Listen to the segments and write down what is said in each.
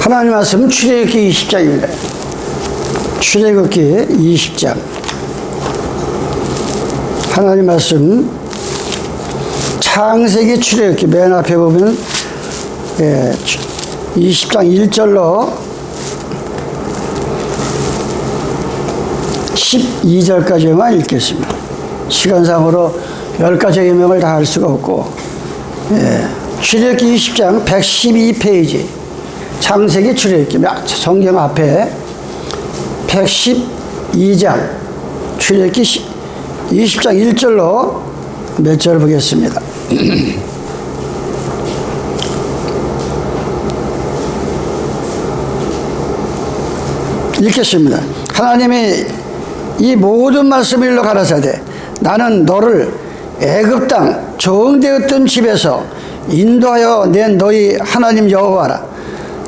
하나님 말씀 출애굽기 20장입니다. 출애굽기 20장. 하나님 말씀 창세기 출애굽기 맨 앞에 보면 20장 1절로 12절까지만 읽겠습니다. 시간상으로 10가지 계명을 다 할 수가 없고, 출애굽기 20장 112페이지 창세기 출애굽기 성경 앞에 112장 출애굽기 20장 1절로 몇 절 보겠습니다. 읽겠습니다. 하나님이 이 모든 말씀을 일러 가라사대 나는 너를 애굽 땅 정되었던 집에서 인도하여 낸 너희 하나님 여호와라.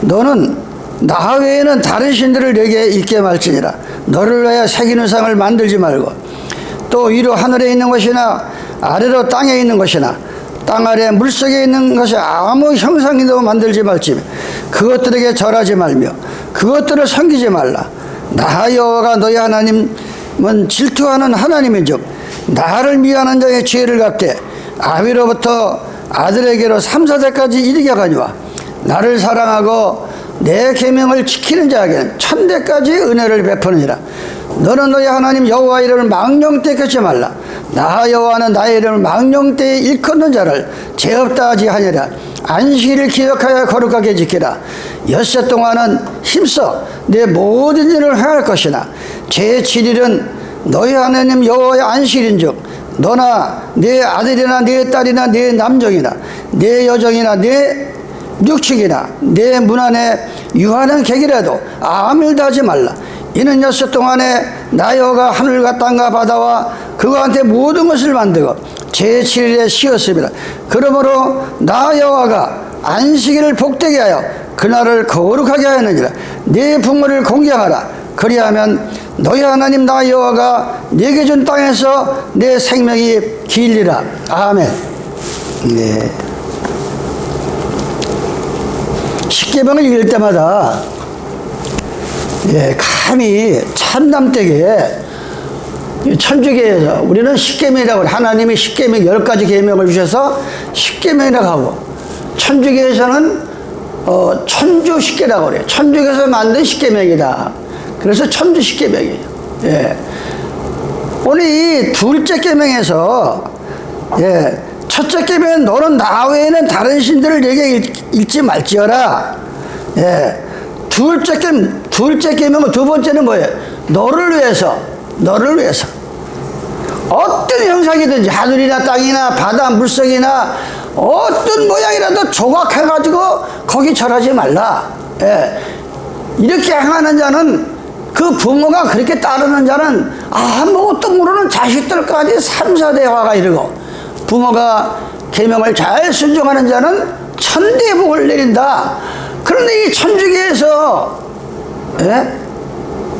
너는 나 외에는 다른 신들을 내게 있게 말지니라. 너를 위하여 새기는 상을 만들지 말고 또 위로 하늘에 있는 것이나 아래로 땅에 있는 것이나 땅 아래 물속에 있는 것이 아무 형상이도 만들지 말지며 그것들에게 절하지 말며 그것들을 섬기지 말라. 나 여호와가 너희 하나님은 질투하는 하나님인즉 나를 미워하는 자의 죄를 갚되 아비로부터 아들에게로 3, 4대까지 이르게 하거니와 나를 사랑하고 내 계명을 지키는 자에게는 1000대까지 은혜를 베푸느니라. 너는 너희 하나님 여호와 이름을 망령되이 끊지 말라. 나 여호와는 나의 이름을 망령되이 일컫는 자를 죄 없다 하지 하니라. 안식일을 기억하여 거룩하게 지키라. 엿새 동안은 힘써 내 모든 일을 행할 것이나 제7일은 너희 하나님 여호와의 안식일인즉 너나 네 아들이나 네 딸이나 네 남정이나 네 여정이나 네 육축이나 내 문 안에 유하는 객이라도 아무 일도 하지 말라. 이는 엿새 동안에 나 여호와가 하늘과 땅과 바다와 그거한테 모든 것을 만들고 제7일에 쉬었습니다. 그러므로 나 여호와가 안식일을 복되게 하여 그날을 거룩하게 하였느니라. 네 부모를 공경하라. 그리하면 너희 하나님 나 여호와가 네게 준 땅에서 내 생명이 길리라. 아멘. 네. 십계명을 읽을 때마다 감히 참남되게 천주교에서 우리는 십계명이라고 하나님이 십계명 10가지 계명을 주셔서 십계명이라고 하고 천주교에서는 천주 십계라고 그래요. 천주교에서 만든 십계명이다. 그래서 천주 십계명이에요. 오늘 이 둘째 계명에서 첫째 계명은 너는 나 외에는 다른 신들을 내게 읽지 말지어라. 둘째 계명은 두 번째는 뭐예요? 너를 위해서 어떤 형상이든지 하늘이나 땅이나 바다 물속이나 어떤 모양이라도 조각해가지고 거기 절하지 말라. 이렇게 행하는 자는 그 부모가 그렇게 따르는 자는 아무것도 모르는 자식들까지 3, 4대 화가 이르고 부모가 계명을 잘 순종하는 자는 천대의 복을 내린다. 그런데 이 천주교에서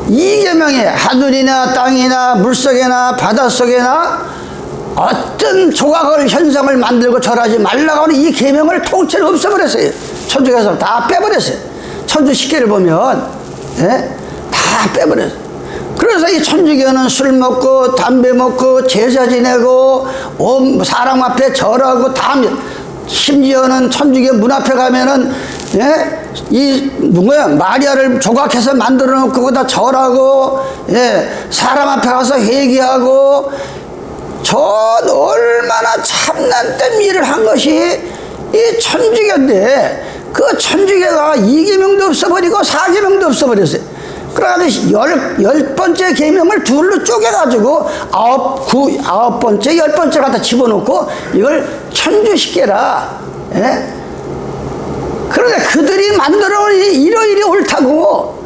이 계명에 하늘이나 땅이나 물속이나 바닷속이나 어떤 조각을 현상을 만들고 절하지 말라고 하는 이 계명을 통째로 없애버렸어요. 천주교에서 다 빼버렸어요. 천주 십계를 보면 다 빼버렸어요. 그래서 이 천주교는 술 먹고 담배 먹고 제사 지내고 사람 앞에 절하고 다 심지어는 천주교 문 앞에 가면은 마리아를 조각해서 만들어 놓고 거기다 절하고 사람 앞에 가서 회개하고 전 얼마나 참난된 일을 한 것이 이 천주교인데 그 천주교가 2계명도 없어버리고 4계명도 없어버렸어요. 그래가지고 10번째 계명을 둘로 쪼개가지고 9번째 10번째 갖다 집어넣고 이걸 천주십계라. 그런데 그들이 만들어놓은 이러이리 옳다고.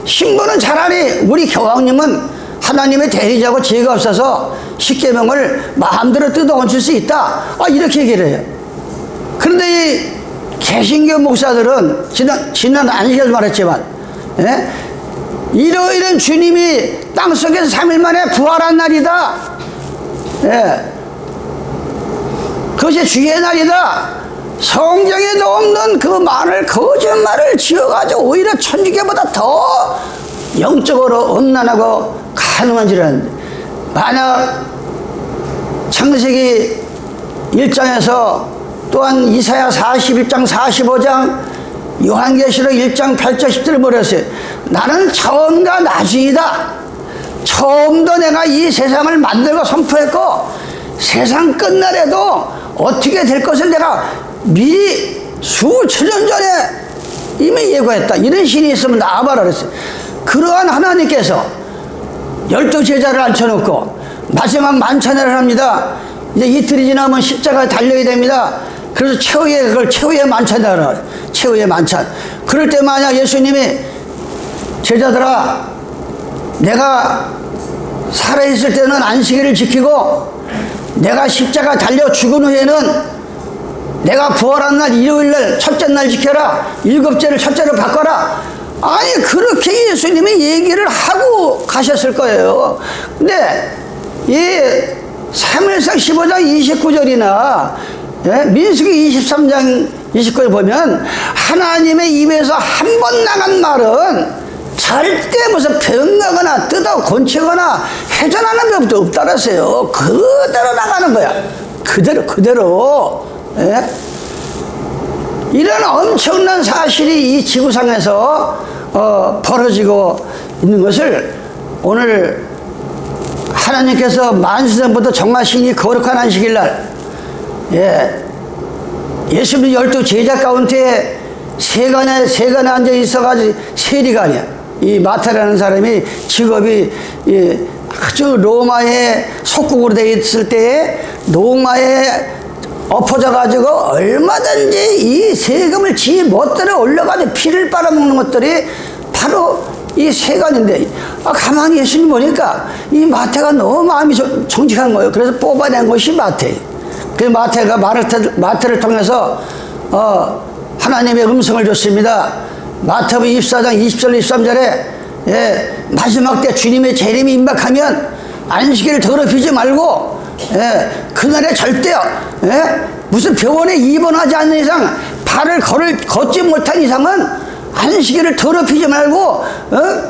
신부는 차라리 우리 교황님은 하나님의 대리자고 죄가 없어서 십계명을 마음대로 뜯어고칠 수 있다. 이렇게 얘기를 해요. 그런데 이 개신교 목사들은 지난 안식에서 말했지만 이러이런 주님이 땅속에서 3일 만에 부활한 날이다. 그것이 주의 날이다. 성경에도 없는 그 말을 거짓말을 지어가지고 오히려 천주교보다 더 영적으로 음란하고 가늠한 줄은, 만약 창세기 1장에서 또한 이사야 41장 45장 요한계시록 1장 8절 10절을 버렸어요. 나는 처음과 나중이다. 처음도 내가 이 세상을 만들고 선포했고 세상 끝날에도 어떻게 될 것을 내가 미리 수천 년 전에 이미 예고했다. 이런 신이 있으면 나와봐라 그랬어요. 그러한 하나님께서 12제자를 앉혀놓고 마지막 만찬회를 합니다. 이제 이틀이 지나면 십자가에 달려야 됩니다. 그래서 최후의 만찬이라고 해요. 최후의 만찬. 그럴 때 만약 예수님이 제자들아, 내가 살아있을 때는 안식일을 지키고 내가 십자가 달려 죽은 후에는 내가 부활한 날 일요일날 첫째 날 지켜라, 일곱째를 첫째로 바꿔라. 아니 그렇게 예수님이 얘기를 하고 가셨을 거예요. 근데 이 사무엘상 15장 29절이나 민수기 23장 29절 보면 하나님의 입에서 한 번 나간 말은 절대 무슨 변하거나 뜯어 곤치거나 회전하는 것도 없다라서요. 그대로 나가는 거야. 그대로. 예? 이런 엄청난 사실이 이 지구상에서 벌어지고 있는 것을 오늘 하나님께서 만세전부터 정하시니 거룩한 안식일날, 예수님 12제자 가운데 세간에 앉아 있어가지고 세리가 아니야. 이 마태라는 사람이 직업이 아주 로마의 속국으로 되어 있을 때에 로마에 엎어져 가지고 얼마든지 이 세금을 지 멋대로 올려가지고 피를 빨아먹는 것들이 바로 이 세간인데, 가만히 예수님 보니까 이 마태가 너무 마음이 정직한 거예요. 그래서 뽑아낸 것이 마태. 그 마태가 마태를 통해서 하나님의 음성을 줬습니다. 마태복음 24장 20절 23절에 마지막 때 주님의 재림이 임박하면 안식일을 더럽히지 말고 그날에 절대 무슨 병원에 입원하지 않는 이상 발을 걷지 못한 이상은 안식일을 더럽히지 말고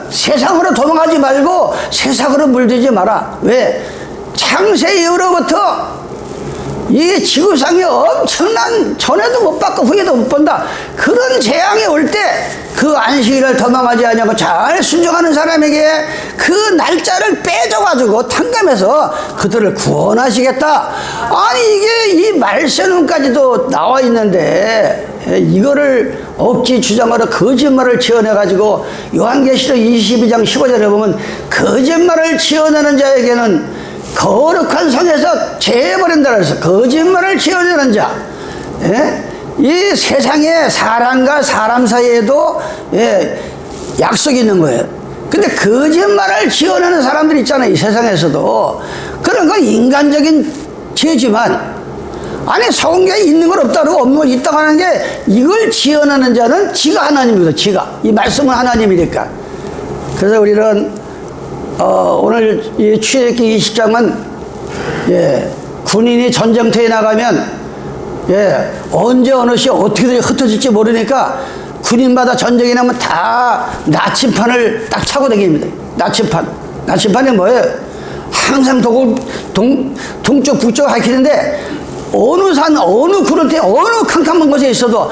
세상으로 도망가지 말고 세상으로 물들지 마라. 왜? 창세 이후로부터 이 지구상에 엄청난, 전에도 못 봤고 후에도 못 본다, 그런 재앙이 올 때 그 안식일을 도망하지 않냐고 잘 순종하는 사람에게 그 날짜를 빼줘가지고 탕감해서 그들을 구원하시겠다. 아니 이게 이 말씀까지도 나와 있는데 이거를 억지 주장으로 거짓말을 지어내가지고 요한계시록 22장 15절에 보면 거짓말을 지어내는 자에게는 거룩한 성에서 제해버린다 그래서 거짓말을 지어내는 자. 이 세상에 사람과 사람 사이에도 약속이 있는 거예요. 근데 거짓말을 지어내는 사람들 있잖아요. 이 세상에서도. 그런 건 인간적인 죄지만, 아니 성경에 있는 건 없다고 없는 건 있다고 하는 게, 이걸 지어내는 자는 지가 하나님입니다. 지가. 이 말씀은 하나님이니까. 그래서 우리는 오늘 이 출애굽기 20장은 군인이 전쟁터에 나가면 언제 어느 시 어떻게 흩어질지 모르니까 군인마다 전쟁이 나면 다 나침판을 딱 차고 다닙니다. 나침판이 뭐예요? 항상 동쪽 북쪽 가리키는데 어느 산 어느 구름대 어느 캄캄한 곳에 있어도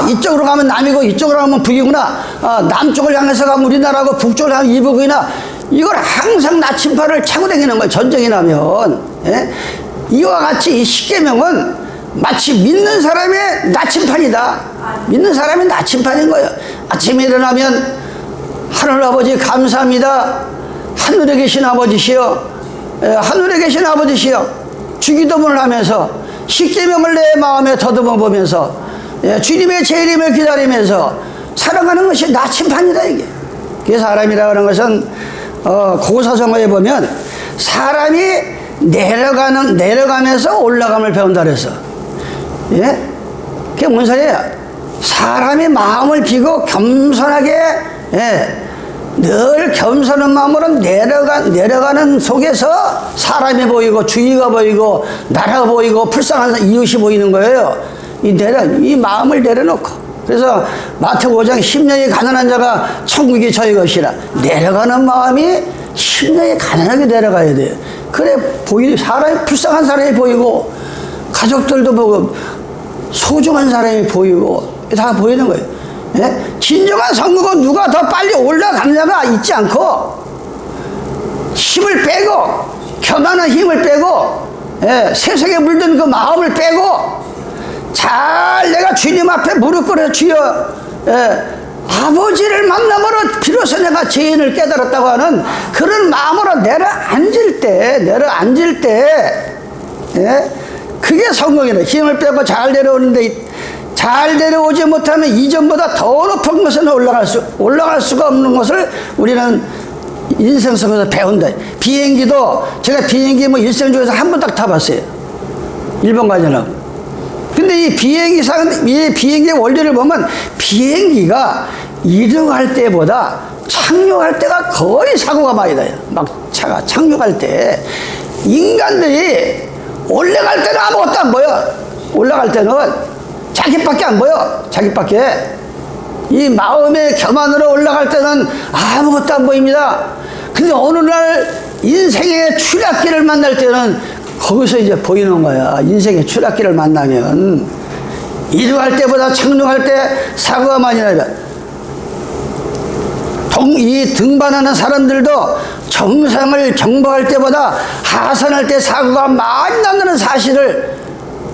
이쪽으로 가면 남이고 이쪽으로 가면 북이구나, 남쪽을 향해서 가면 우리나라고 북쪽을 가면 이북이나, 이걸 항상 나침판을 차고 다니는 거예요. 전쟁이 나면. 이와 같이 이 십계명은 마치 믿는 사람의 나침판이다. 믿는 사람의 나침판인 거예요. 아침에 일어나면 하늘 아버지 감사합니다. 하늘에 계신 아버지시여, 하늘에 계신 아버지시여, 주기도문을 하면서 십계명을 내 마음에 더듬어 보면서 주님의 재림을 기다리면서 살아가는 것이 나침판이다. 이게 사람이라고 하는 것은 고사성어에 보면 사람이 내려가면서 올라감을 배운다 그래서, 그게 뭔 소리야? 사람이 마음을 비고 겸손하게, 늘 겸손한 마음으로 내려가는 속에서 사람이 보이고 주위가 보이고 나라가 보이고 불쌍한 이웃이 보이는 거예요. 이 마음을 내려놓고. 그래서 마태복음 5장 10년이 가난한 자가 천국이 저희 것이라. 내려가는 마음이 10년이 가난하게 내려가야 돼요. 그래 사람이 불쌍한 사람이 보이고 가족들도 보고 소중한 사람이 보이고 다 보이는 거예요. 예? 진정한 성공은 누가 더 빨리 올라가느냐가 있지 않고 힘을 빼고 교만한 힘을 빼고 예, 세상에 물든 그 마음을 빼고 잘 내가 주님 앞에 무릎 꿇어 주여 예, 아버지를 만남으로 비로소 내가 죄인을 깨달았다고 하는 그런 마음으로 내려앉을 때 예, 그게 성공이다. 힘을 빼고 잘 내려오는데 잘 내려오지 못하면 이전보다 더 높은 것은 올라갈 수가 없는 것을 우리는 인생 속에서 배운다. 비행기도 제가 비행기 뭐 일생 중에서 한 번 딱 타봤어요. 일본 가려고. 근데 이 비행기의 원리를 보면 비행기가 이륙할 때보다 착륙할 때가 거의 사고가 많이 나요. 막 차가 착륙할 때 인간들이 올라갈 때는 아무것도 안 보여. 올라갈 때는 자기밖에 안 보여. 자기밖에. 이 마음의 교만으로 올라갈 때는 아무것도 안 보입니다. 근데 어느 날 인생의 추락기를 만날 때는 거기서 이제 보이는 거야. 인생의 추락기를 만나면 이륙할 때보다 착륙할 때 사고가 많이 나요. 이 등반하는 사람들도 정상을 정복할 때보다 하산할 때 사고가 많이 난다는 사실을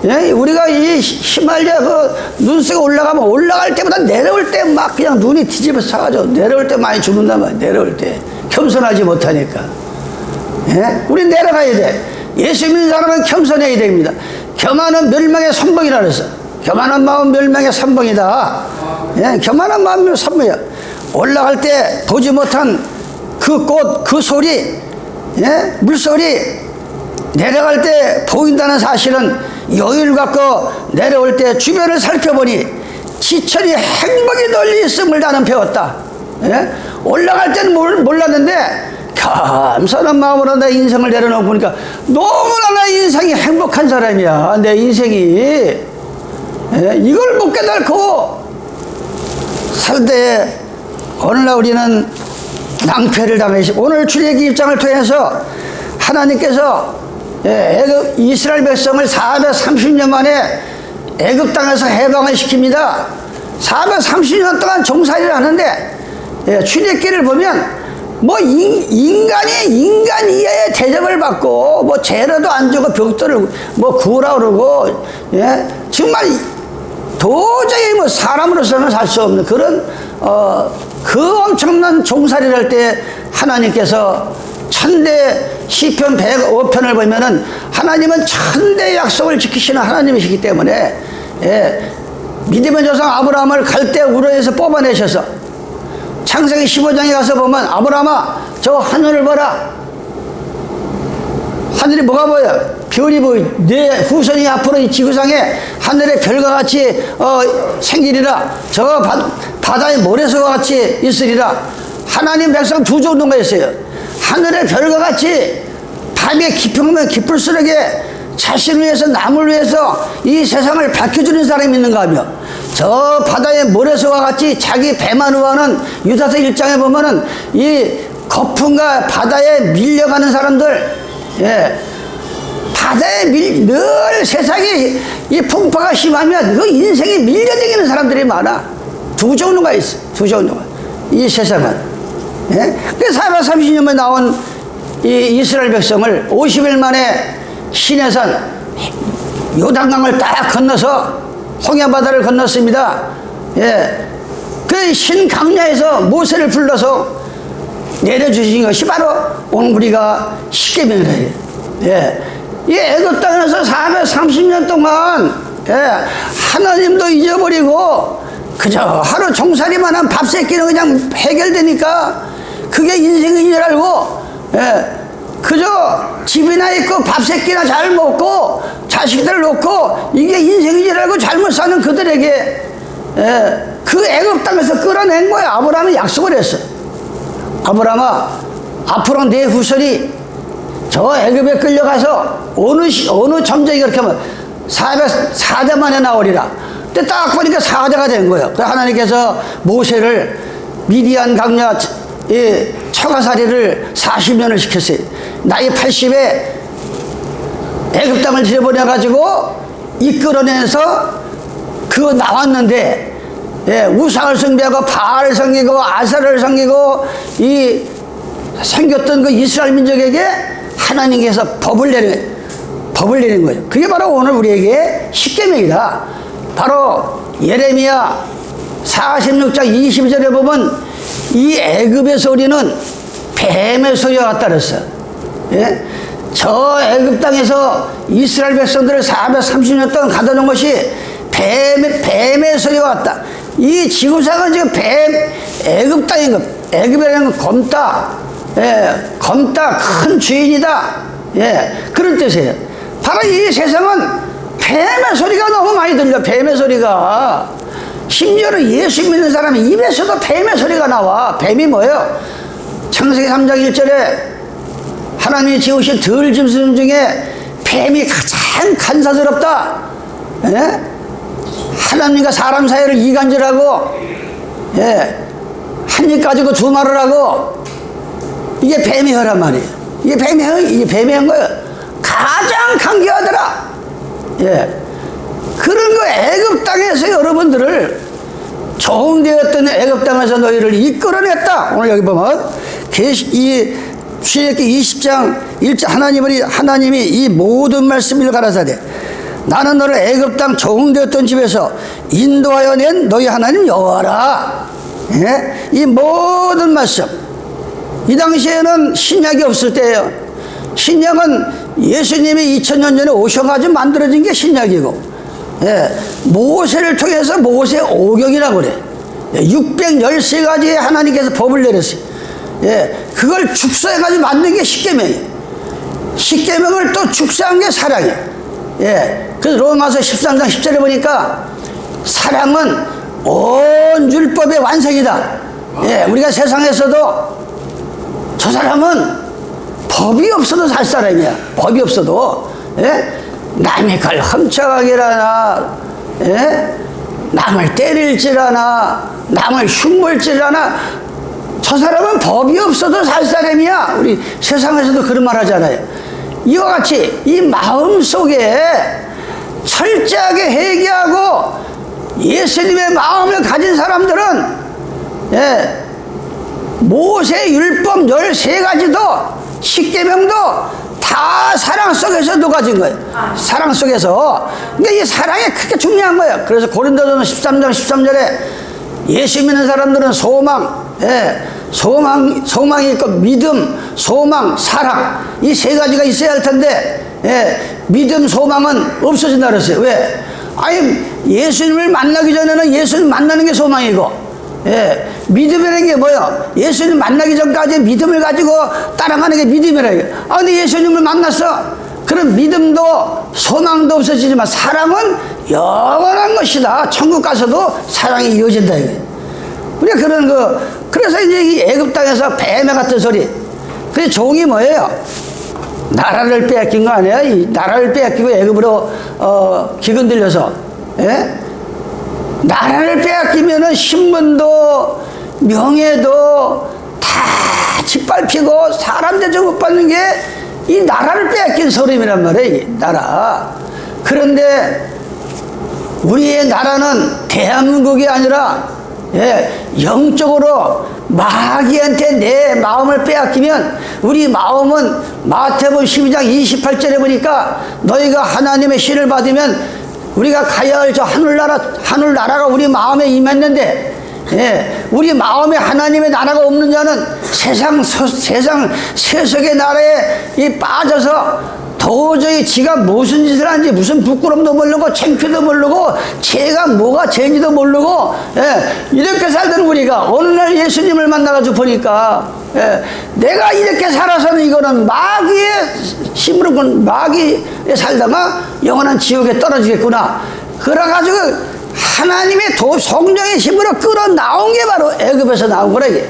예? 우리가 이 히말라야 그 눈속에 올라가면 올라갈 때보다 내려올 때 막 그냥 눈이 뒤집어 서가지고 내려올 때 많이 죽는단 말이야. 내려올 때 겸손하지 못하니까 예? 우리 내려가야 돼. 예수 믿는 사람은 겸손해야 됩니다. 교만은 멸망의 선봉이라 그랬어. 교만한 마음 멸망의 선봉이다. 예? 교만한 마음이 선봉이야. 올라갈 때 보지 못한 그 꽃, 그 소리, 예? 물소리, 내려갈 때 보인다는 사실은 여유를 갖고 내려올 때 주변을 살펴보니 지천이 행복이 널리 있음을 나는 배웠다. 예? 올라갈 때는 몰랐는데 겸손한 마음으로 내 인생을 내려놓고 보니까 너무나 내 인생이 행복한 사람이야. 내 인생이. 예? 이걸 못 깨닫고 살 때 오늘날 우리는 낭패를 당하시고 오늘 출애굽기 1장을 통해서 하나님께서 이스라엘 백성을 430년 만에 애굽 땅에서 해방을 시킵니다. 430년 동안 종살이를 하는데 출애굽기를 보면 뭐 인간이 인간 이하의 대접을 받고 뭐 죄라도 안 주고 벽돌을 뭐 구우라 그러고 정말 도저히 뭐 사람으로서는 살 수 없는 그런 그 엄청난 종살이를 할 때 하나님께서 천대 시편 105편을 보면은 하나님은 천대 약속을 지키시는 하나님이시기 때문에 믿음의 조상 아브라함을 갈대 우르에서 뽑아내셔서 창세기 15장에 가서 보면 아브라함아 저 하늘을 봐라. 하늘이 뭐가 보여? 별이 보여. 내 후손이 앞으로 이 지구상에 하늘의 별과 같이 생기리라. 저 바다의 모래소와 같이 있으리라. 하나님 백성 두 정도가 있어요. 하늘의 별과 같이 밤에 깊으면 깊을수록에 자신을 위해서 남을 위해서 이 세상을 밝혀주는 사람이 있는가 하며 저 바다의 모래소와 같이 자기 배만 우하는 유다서 1장에 보면은 이 거품과 바다에 밀려가는 사람들 바다에 늘 세상에 이 풍파가 심하면 그 인생에 밀려다니는 사람들이 많아. 두 종류가 있어. 두 종류가. 이 세상은. 그래서 430년 만에 나온 이 이스라엘 백성을 50일 만에 시내산 요단강을 딱 건너서 홍해바다를 건넜습니다. 그 신강야에서 모세를 불러서 내려주신 것이 바로 오늘 우리가 십계명이에요. 이 애굽 땅에서 430년 동안 하나님도 잊어버리고 그저 하루 종살이만 한 밥 세끼는 그냥 해결되니까 그게 인생인 줄 알고 그저 집이나 있고 밥 세끼나 잘 먹고 자식들 놓고 이게 인생인 줄 알고 잘못 사는 그들에게 그 애굽 땅에서 끌어낸 거야. 아브라함이 약속을 했어. 아브라함아 앞으로 내 후손이 저 애굽에 끌려가서 어느 점쟁이 그렇게 하면 400 만에 나오리라. 근데 딱 보니까 4대가 된 거예요. 그래서 하나님께서 모세를 미디안 강야 처가살이를 40년을 시켰어요. 나이 80에 애굽 땅을 들여보내가지고 이끌어내서 그거 나왔는데, 우상을 숭배하고 바알을 섬기고 아사를 섬기고 이 생겼던 그 이스라엘 민족에게 하나님께서 법을 내린 거예요. 그게 바로 오늘 우리에게 십계명이다. 바로 예레미야 46장 22절에 보면 이 애굽의 소리는 뱀의 소리와 같다 그랬어요. 저 애굽 땅에서 이스라엘 백성들을 430년 동안 가다 놓은 것이 뱀의 소리와 같다. 이 지구상은 지금 애굽 땅인 것. 애굽이라는 건 검다 큰 주인이다. 그런 뜻이에요. 바로 이 세상은 뱀의 소리가 너무 많이 들려. 뱀의 소리가. 심지어는 예수 믿는 사람의 입에서도 뱀의 소리가 나와. 뱀이 뭐예요? 창세기 3장 1절에 하나님이 지으신 들짐승 중에 뱀이 가장 간사스럽다. 하나님과 사람 사이를 이간질하고, 한 입 가지고 두 말을 하고, 이게 뱀이 혀란 말이에요. 이게 뱀이 한 거예요. 가장 강경하더라. 그런 거 애굽 땅에서 여러분들을 종되었던 애굽 땅에서 너희를 이끌어냈다. 오늘 여기 보면 이 출애굽기 20장 1절 하나님이 이 모든 말씀을 가라사대 나는 너를 애굽 땅 종되었던 집에서 인도하여 낸 너희 하나님 여호와라. 이 모든 말씀. 이 당시에는 신약이 없을 때예요. 신약은 예수님이 2000년 전에 오셔가지고 만들어진 게 신약이고, 모세를 통해서 모세 오경이라고 그래. 613가지의 하나님께서 법을 내렸어요. 그걸 축소해가지고 만든 게 십계명이에요. 십계명을 또 축소한 게 사랑이에요. 그래서 로마서 13장 10절에 보니까 사랑은 온 율법의 완성이다. 우리가 세상에서도 저 사람은 법이 없어도 살 사람이야. 법이 없어도. 남의 걸 훔쳐가기라나, 남을 때릴지라나, 남을 흉볼지라나, 저 사람은 법이 없어도 살 사람이야. 우리 세상에서도 그런 말 하잖아요. 이와 같이 이 마음 속에 철저하게 회개하고 예수님의 마음을 가진 사람들은 모세 율법 13가지도 십계명도 다 사랑 속에서 녹아진 거예요. 사랑 속에서. 그러니까 이 사랑이 크게 중요한 거예요. 그래서 고린도전서 13장 13절에 예수 믿는 사람들은 소망이 있고 믿음, 소망, 사랑 이 세 가지가 있어야 할 텐데 믿음, 소망은 없어진다 그랬어요. 왜? 아니 예수님을 만나기 전에는 예수님 만나는 게 소망이고, 믿음이라는 게 뭐예요? 예수님 만나기 전까지 믿음을 가지고 따라가는 게 믿음이라. 근데 예수님을 만났어. 그럼 믿음도 소망도 없어지지만 사랑은 영원한 것이다. 천국 가서도 사랑이 이어진다 이게. 우리가 그런 거. 그래서 이제 이 애굽 땅에서 뱀의 같은 소리. 그래서 종이 뭐예요? 나라를 빼앗긴 거 아니에요? 이 나라를 빼앗기고 애굽으로 기근 들려서. 나라를 빼앗기면은 신분도 명예도 다 짓밟히고 사람 대접 못 받는 게 이 나라를 빼앗긴 소름이란 말이에요. 이 나라. 그런데 우리의 나라는 대한민국이 아니라 영적으로 마귀한테 내 마음을 빼앗기면 우리 마음은 마태복음 12장 28절에 보니까 너희가 하나님의 신을 받으면 우리가 가야 할 저 하늘나라가 우리 마음에 임했는데, 우리 마음에 하나님의 나라가 없는 자는 세상 세속의 나라에 빠져서 도저히 지가 무슨 짓을 하는지 무슨 부끄럼도 모르고 창피도 모르고 죄가 뭐가 죄인지도 모르고 이렇게 살던 우리가 어느 날 예수님을 만나가지고 보니까 내가 이렇게 살아서는 이거는 마귀의 힘으로 마귀에 살다가 영원한 지옥에 떨어지겠구나. 그래가지고 하나님의 성령의 힘으로 끌어나온 게 바로 애굽에서 나온 거라 이게.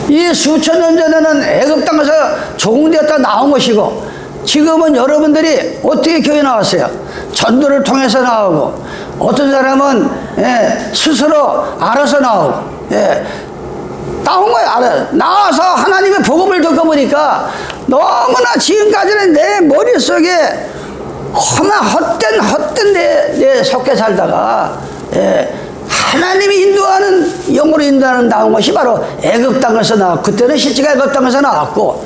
이 수천 년 전에는 애굽 땅에서 종되었다 나온 것이고 지금은 여러분들이 어떻게 교회 나왔어요? 전도를 통해서 나오고, 어떤 사람은 스스로 알아서 나오고, 나온 거예요. 나와서 하나님의 복음을 듣고 보니까 너무나 지금까지는 내 머릿속에 헛된 내 속에 살다가 하나님이 인도하는, 영으로 인도하는 나온 것이 바로 애굽 땅에서 나왔고, 그때는 실제가 애굽 땅에서 나왔고,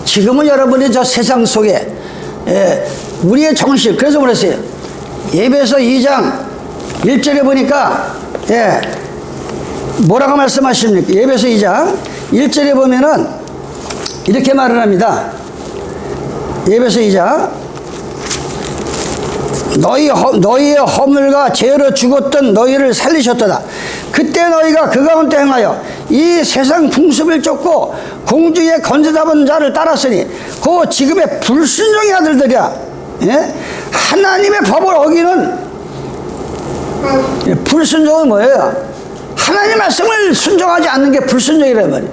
지금은 여러분이 저 세상 속에 우리의 정신, 그래서 그랬어요. 에베소 2장 1절에 보니까 뭐라고 말씀하십니까? 에베소 2장 1절에 보면은 이렇게 말을 합니다. 에베소 2장, 너희의 허물과 죄로 죽었던 너희를 살리셨도다. 그때 너희가 그 가운데 행하여 이 세상 풍습을 쫓고 공중의 건세 잡은 자를 따랐으니 그 지금의 불순종의 아들들이야. 하나님의 법을 어기는, 불순종은 뭐예요? 하나님 말씀을 순종하지 않는 게 불순종이란 말이에요.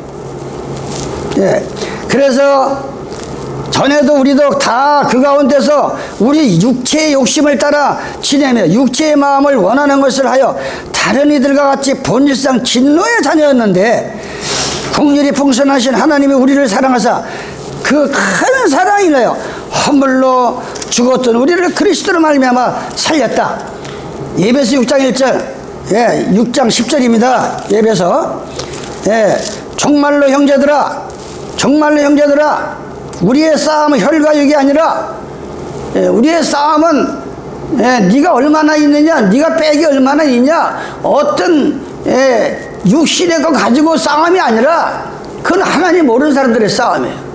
그래서 전에도 우리도 다 그 가운데서 우리 육체의 욕심을 따라 지내며 육체의 마음을 원하는 것을 하여 다른 이들과 같이 본질상 진노의 자녀였는데, 긍휼이 풍성하신 하나님이 우리를 사랑하사 그 큰 사랑이네요. 허물로 죽었던 우리를 그리스도로 말미암아 살렸다. 에베소 6장 1절, 6장 10절입니다. 에베소. 정말로 형제들아, 우리의 싸움은 혈과 육이 아니라, 우리의 싸움은 네가 얼마나 있느냐, 네가 백이 얼마나 있냐, 어떤 육신의 거 가지고 싸움이 아니라 그건 하나님 모르는 사람들의 싸움이에요.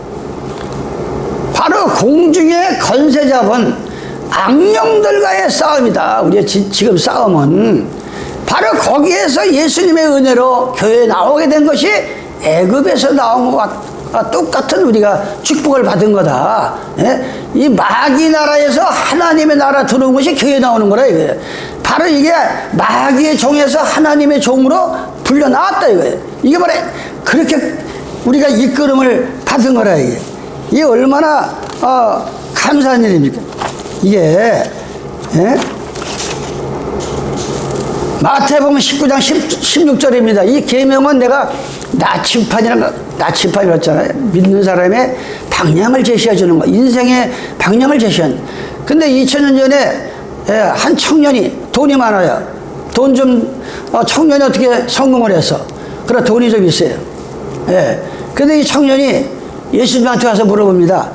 바로 공중에 건세 잡은 악령들과의 싸움이다. 우리의 지금 싸움은 바로 거기에서 예수님의 은혜로 교회에 나오게 된 것이 애굽에서 나온 것과 똑같은 우리가 축복을 받은 거다. 이 마귀 나라에서 하나님의 나라 들어온 것이 교회에 나오는 거라 이거예요. 바로 이게 마귀의 종에서 하나님의 종으로 불려 나왔다 이거예요. 이게 바로 그렇게 우리가 이끌음을 받은 거라 이게. 이게 얼마나 감사한 일입니까? 이게 마태복음 19장 16절입니다. 이 계명은 내가 나침판이라고 했잖아요. 믿는 사람의 방향을 제시해 주는 거, 인생의 방향을 제시하는. 근데 2000년 전에 한 청년이 돈이 많아요. 청년이 어떻게 성공을 했어? 그래, 돈이 좀 있어요. 근데 이 청년이 예수님한테 와서 물어봅니다.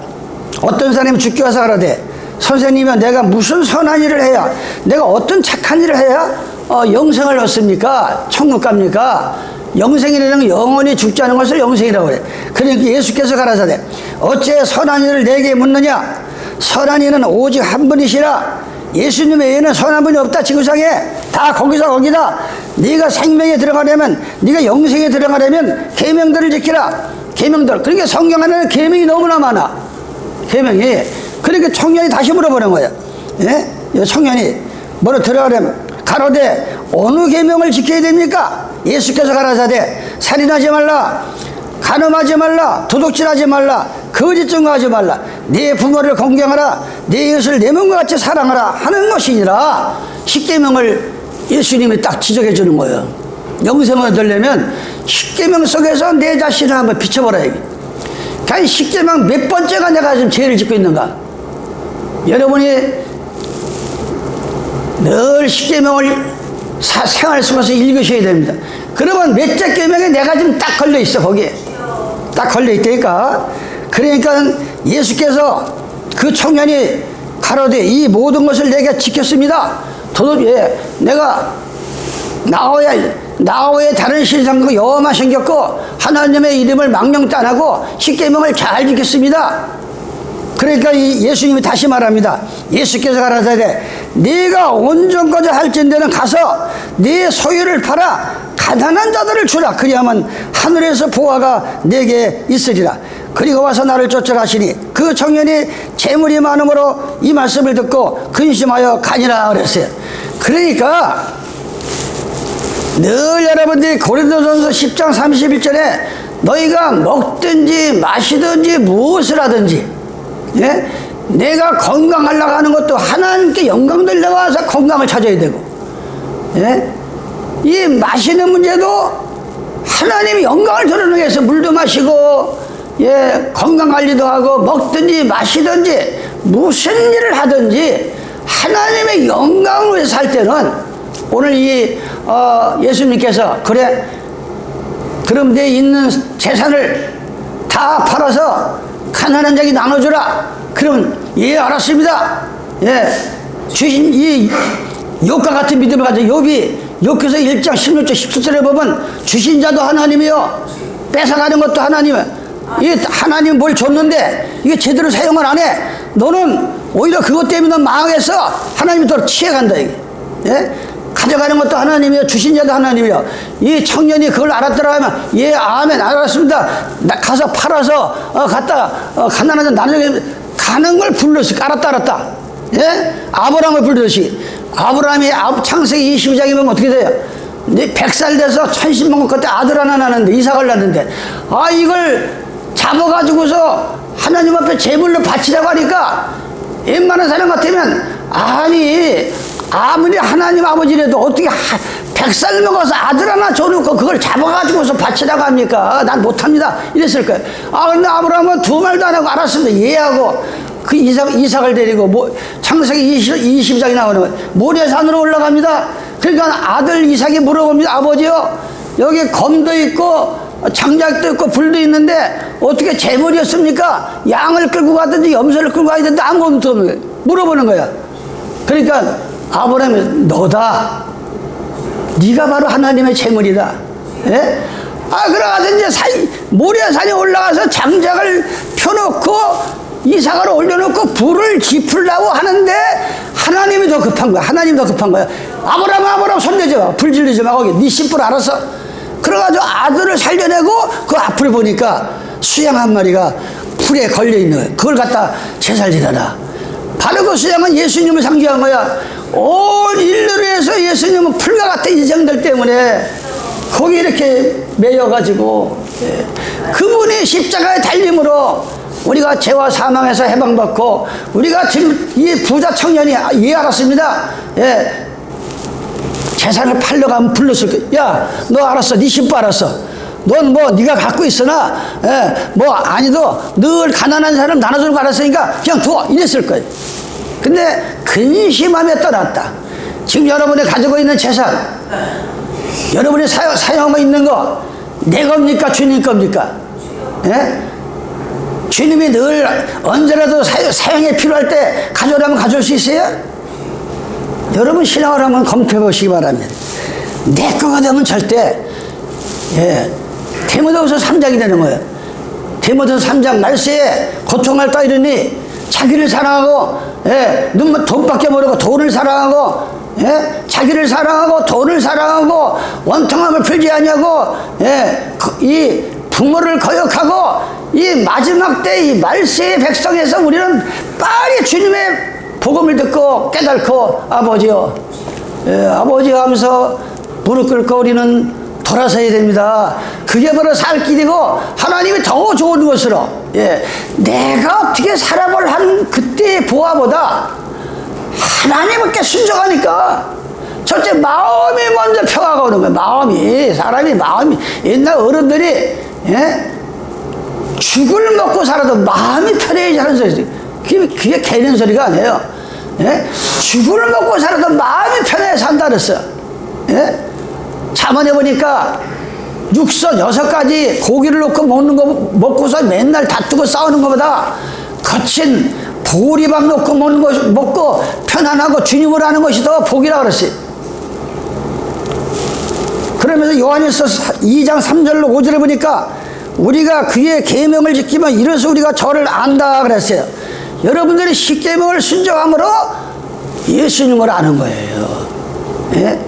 어떤 사람이 죽게 와서 가라대, 선생님은 내가 무슨 선한 일을 해야, 내가 어떤 착한 일을 해야 영생을 얻습니까? 천국 갑니까? 영생이라는 건 영원히 죽지 않은 것을 영생이라고 그래. 그러니까 예수께서 가라사대, 어째 선한 일을 내게 묻느냐? 선한 이는 오직 한 분이시라. 예수님 외에는 선한 분이 없다. 지구상에 다 거기다. 네가 생명에 들어가려면, 네가 영생에 들어가려면 계명들을 지키라. 계명들. 그러니까 성경 안에는 계명이 너무나 많아. 계명이. 그러니까 청년이 다시 물어보는 거야. 이 청년이 뭐로 들어가려면 가로되 어느 계명을 지켜야 됩니까? 예수께서 가라사대, 살인하지 말라, 간음하지 말라, 도둑질하지 말라, 거짓 증거하지 말라, 네 부모를 공경하라, 네 이웃을 내 몸과 같이 사랑하라 하는 것이니라. 10계명을 예수님이 딱 지적해 주는 거예요. 영생을 얻으려면 10계명 속에서 내 자신을 한번 비춰보라. 그러니까 10계명 몇 번째가 내가 지금 죄를 짓고 있는가? 여러분이 늘 10계명을 생활 속에서 읽으셔야 됩니다. 그러면 몇째 계명에 내가 지금 딱 걸려 있어. 거기에 딱 걸려 있다니까. 그러니까 예수께서 그 청년이 가로되 이 모든 것을 내가 지켰습니다. 내가 나와의 다른 신상과 여호와만 섬겼고 하나님의 이름을 망령도 안 하고 10계명을 잘 지켰습니다. 그러니까 이 예수님이 다시 말합니다. 예수께서 가라사대, 네가 온전까지 할진대는 가서 네 소유를 팔아 가난한 자들을 주라. 그리하면 하늘에서 보화가 내게 있으리라. 그리고 와서 나를 쫓아가시니 그 청년이 재물이 많음으로 이 말씀을 듣고 근심하여 가니라 그랬어요. 그러니까 늘 여러분들이 고린도전서 10장 31절에 너희가 먹든지 마시든지 무엇을 하든지 내가 건강하려고 하는 것도 하나님께 영광 돌려고 와서 건강을 찾아야 되고, 예? 이 마시는 문제도 하나님이 영광을 드러내기 위해서 물도 마시고, 예, 건강관리도 하고, 먹든지 마시든지 무슨 일을 하든지 하나님의 영광을 위해서 살 때는, 오늘 예수님께서 그래, 그럼 내 있는 재산을 다 팔아서 가난한 자에게 나눠주라. 그럼 예, 알았습니다. 예, 주신 이 욥과 같은 믿음을 가져. 욥이 욥기서 1장 16절 17절에 보면 주신 자도 하나님이요, 뺏어가는 것도 하나님이요. 이 하나님 뭘 줬는데 이게 제대로 사용을 안 해. 너는 오히려 그것 때문에 망해서 하나님이 더 취해간다. 이게. 예? 가져가는 것도 하나님이요, 주신 자도 하나님이요. 이 청년이 그걸 알았더라 하면 예, 아멘, 알았습니다. 나 가서 팔아서 갔다가 가난한 자 나눠 가는 걸 불렀어. 알았다. 예? 아브라함을 불렀지. 아브라함이 창세기 22장이면 어떻게 돼요? 100살 돼서 1000십 먹고 그때 아들 하나 낳았는데, 이삭을 낳았는데, 이걸 잡아가지고서 하나님 앞에 제물로 바치라고 하니까 웬만한 사람 같으면, 아무리 하나님 아버지라도 어떻게 100살 먹어서 아들 하나 줘놓고 그걸 잡아가지고서 바치라고 합니까? 난 못합니다. 이랬을 거예요. 근데 아브라함은 두 말도 안 하고 알았습니다. 이해하고 그 이삭을 데리고 창세기 20장이 나오는 거예요. 모래산으로 올라갑니다. 그러니까 아들 이삭이 물어봅니다. 아버지요, 여기 검도 있고 장작도 있고 불도 있는데 어떻게 제물이었습니까? 양을 끌고 가든지 염소를 끌고 가야 되는데 아무것도 없는 거예요. 물어보는 거야. 그러니까 아브라함이 너다. 네가 바로 하나님의 제물이다. 예? 그래가지고 이제 모래산에 올라가서 장작을 펴놓고 이삭을 올려놓고 불을 지프려고 하는데 하나님이 더 급한 거야. 하나님이 더 급한 거야. 아브라함 손대지 마. 불 질리지 마. 거기 네 씨뿔 알았어. 그래가지고 아들을 살려내고 그 앞을 보니까 수양 한 마리가 풀에 걸려있는 거야. 그걸 갖다 제사를 지내라. 바로 그 수양은 예수님을 상징한 거야. 온 인류를 해서 예수님은 풀과 같은 인생들 때문에 거기 이렇게 매여가지고, 예, 그분이 십자가에 달림으로 우리가 죄와 사망에서 해방받고, 우리가 지금 이 부자 청년이 예, 알았습니다. 예, 재산을 팔려가면 불렀을 거야. 야, 너 알았어. 네 신부 알았어. 넌 뭐 네가 갖고 있으나, 예, 뭐 아니도 늘 가난한 사람 나눠주는 거 알았으니까 그냥 둬. 이랬을 거예요. 근데 근심함에 떠났다. 지금 여러분이 가지고 있는 재산, 여러분이 사용하고 있는 거 내 겁니까? 주님 겁니까? 예? 주님이 늘 언제라도 사용에 필요할 때 가져오라면 가져올 수 있어요? 여러분 신앙을 한번 검토해 보시기 바랍니다. 내 거가 되면 절대, 예, 디모데후서 3장이 되는 거예요. 디모데후서 3장 날씨에 고통을 떠이르니 자기를 사랑하고, 예, 돈밖에 모르고 돈을 사랑하고, 예, 자기를 사랑하고 돈을 사랑하고 원통함을 풀지 아니하고, 예, 이 부모를 거역하고 이 마지막 때 이 말세의 백성에서 우리는 빨리 주님의 복음을 듣고 깨닫고 아버지요, 예, 아버지 하면서 무릎 꿇고 우리는 돌아서야 됩니다. 그게 바로 살 길이고 하나님이 더 좋은 것으로, 예, 내가 어떻게 살아볼 한 그때의 보아보다 하나님께 순종하니까 첫째 마음이 먼저 평화가 오는 거예요. 사람이 마음이, 옛날 어른들이, 예, 죽을 먹고 살아도 마음이 편해야지 하는 소리지. 그게 개는 소리가 아니에요. 예? 죽을 먹고 살아도 마음이 편해야 산다 그랬어. 예? 잠언에 보니까 육선 6가지 고기를 넣고 먹는 거 먹고서 맨날 다투고 싸우는 것보다 거친 보리밥 넣고 먹는 것 먹고 편안하고 주님을 하는 것이 더 복이라 그랬어요. 그러면서 요한일서 2장 3절로 5절에 보니까 우리가 그의 계명을 지키면 이래서 우리가 저를 안다 그랬어요. 여러분들이 십계명을 순종함으로 예수님을 아는 거예요. 예?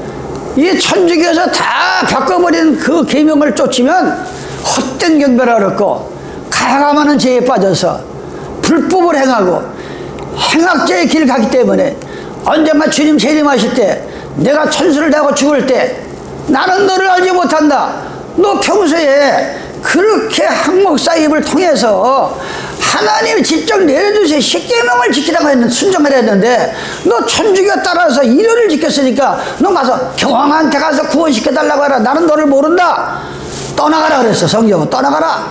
이 천주교에서 다 바꿔버린 그 계명을 쫓으면 헛된 경배라 그랬고 가감하는 죄에 빠져서 불법을 행하고 행악죄의 길을 가기 때문에 언젠가 주님 재림하실 때 내가 천수를 다하고 죽을 때 나는 너를 알지 못한다. 너 평소에 그렇게 항목사 입을 통해서 하나님이 직접 내려주신 십계명을 지키라고 했는데, 순종을 했는데, 너 천주교 따라서 일요를 지켰으니까 너 가서 교황한테 가서 구원시켜달라고 하라. 나는 너를 모른다. 떠나가라 그랬어. 성경은 떠나가라.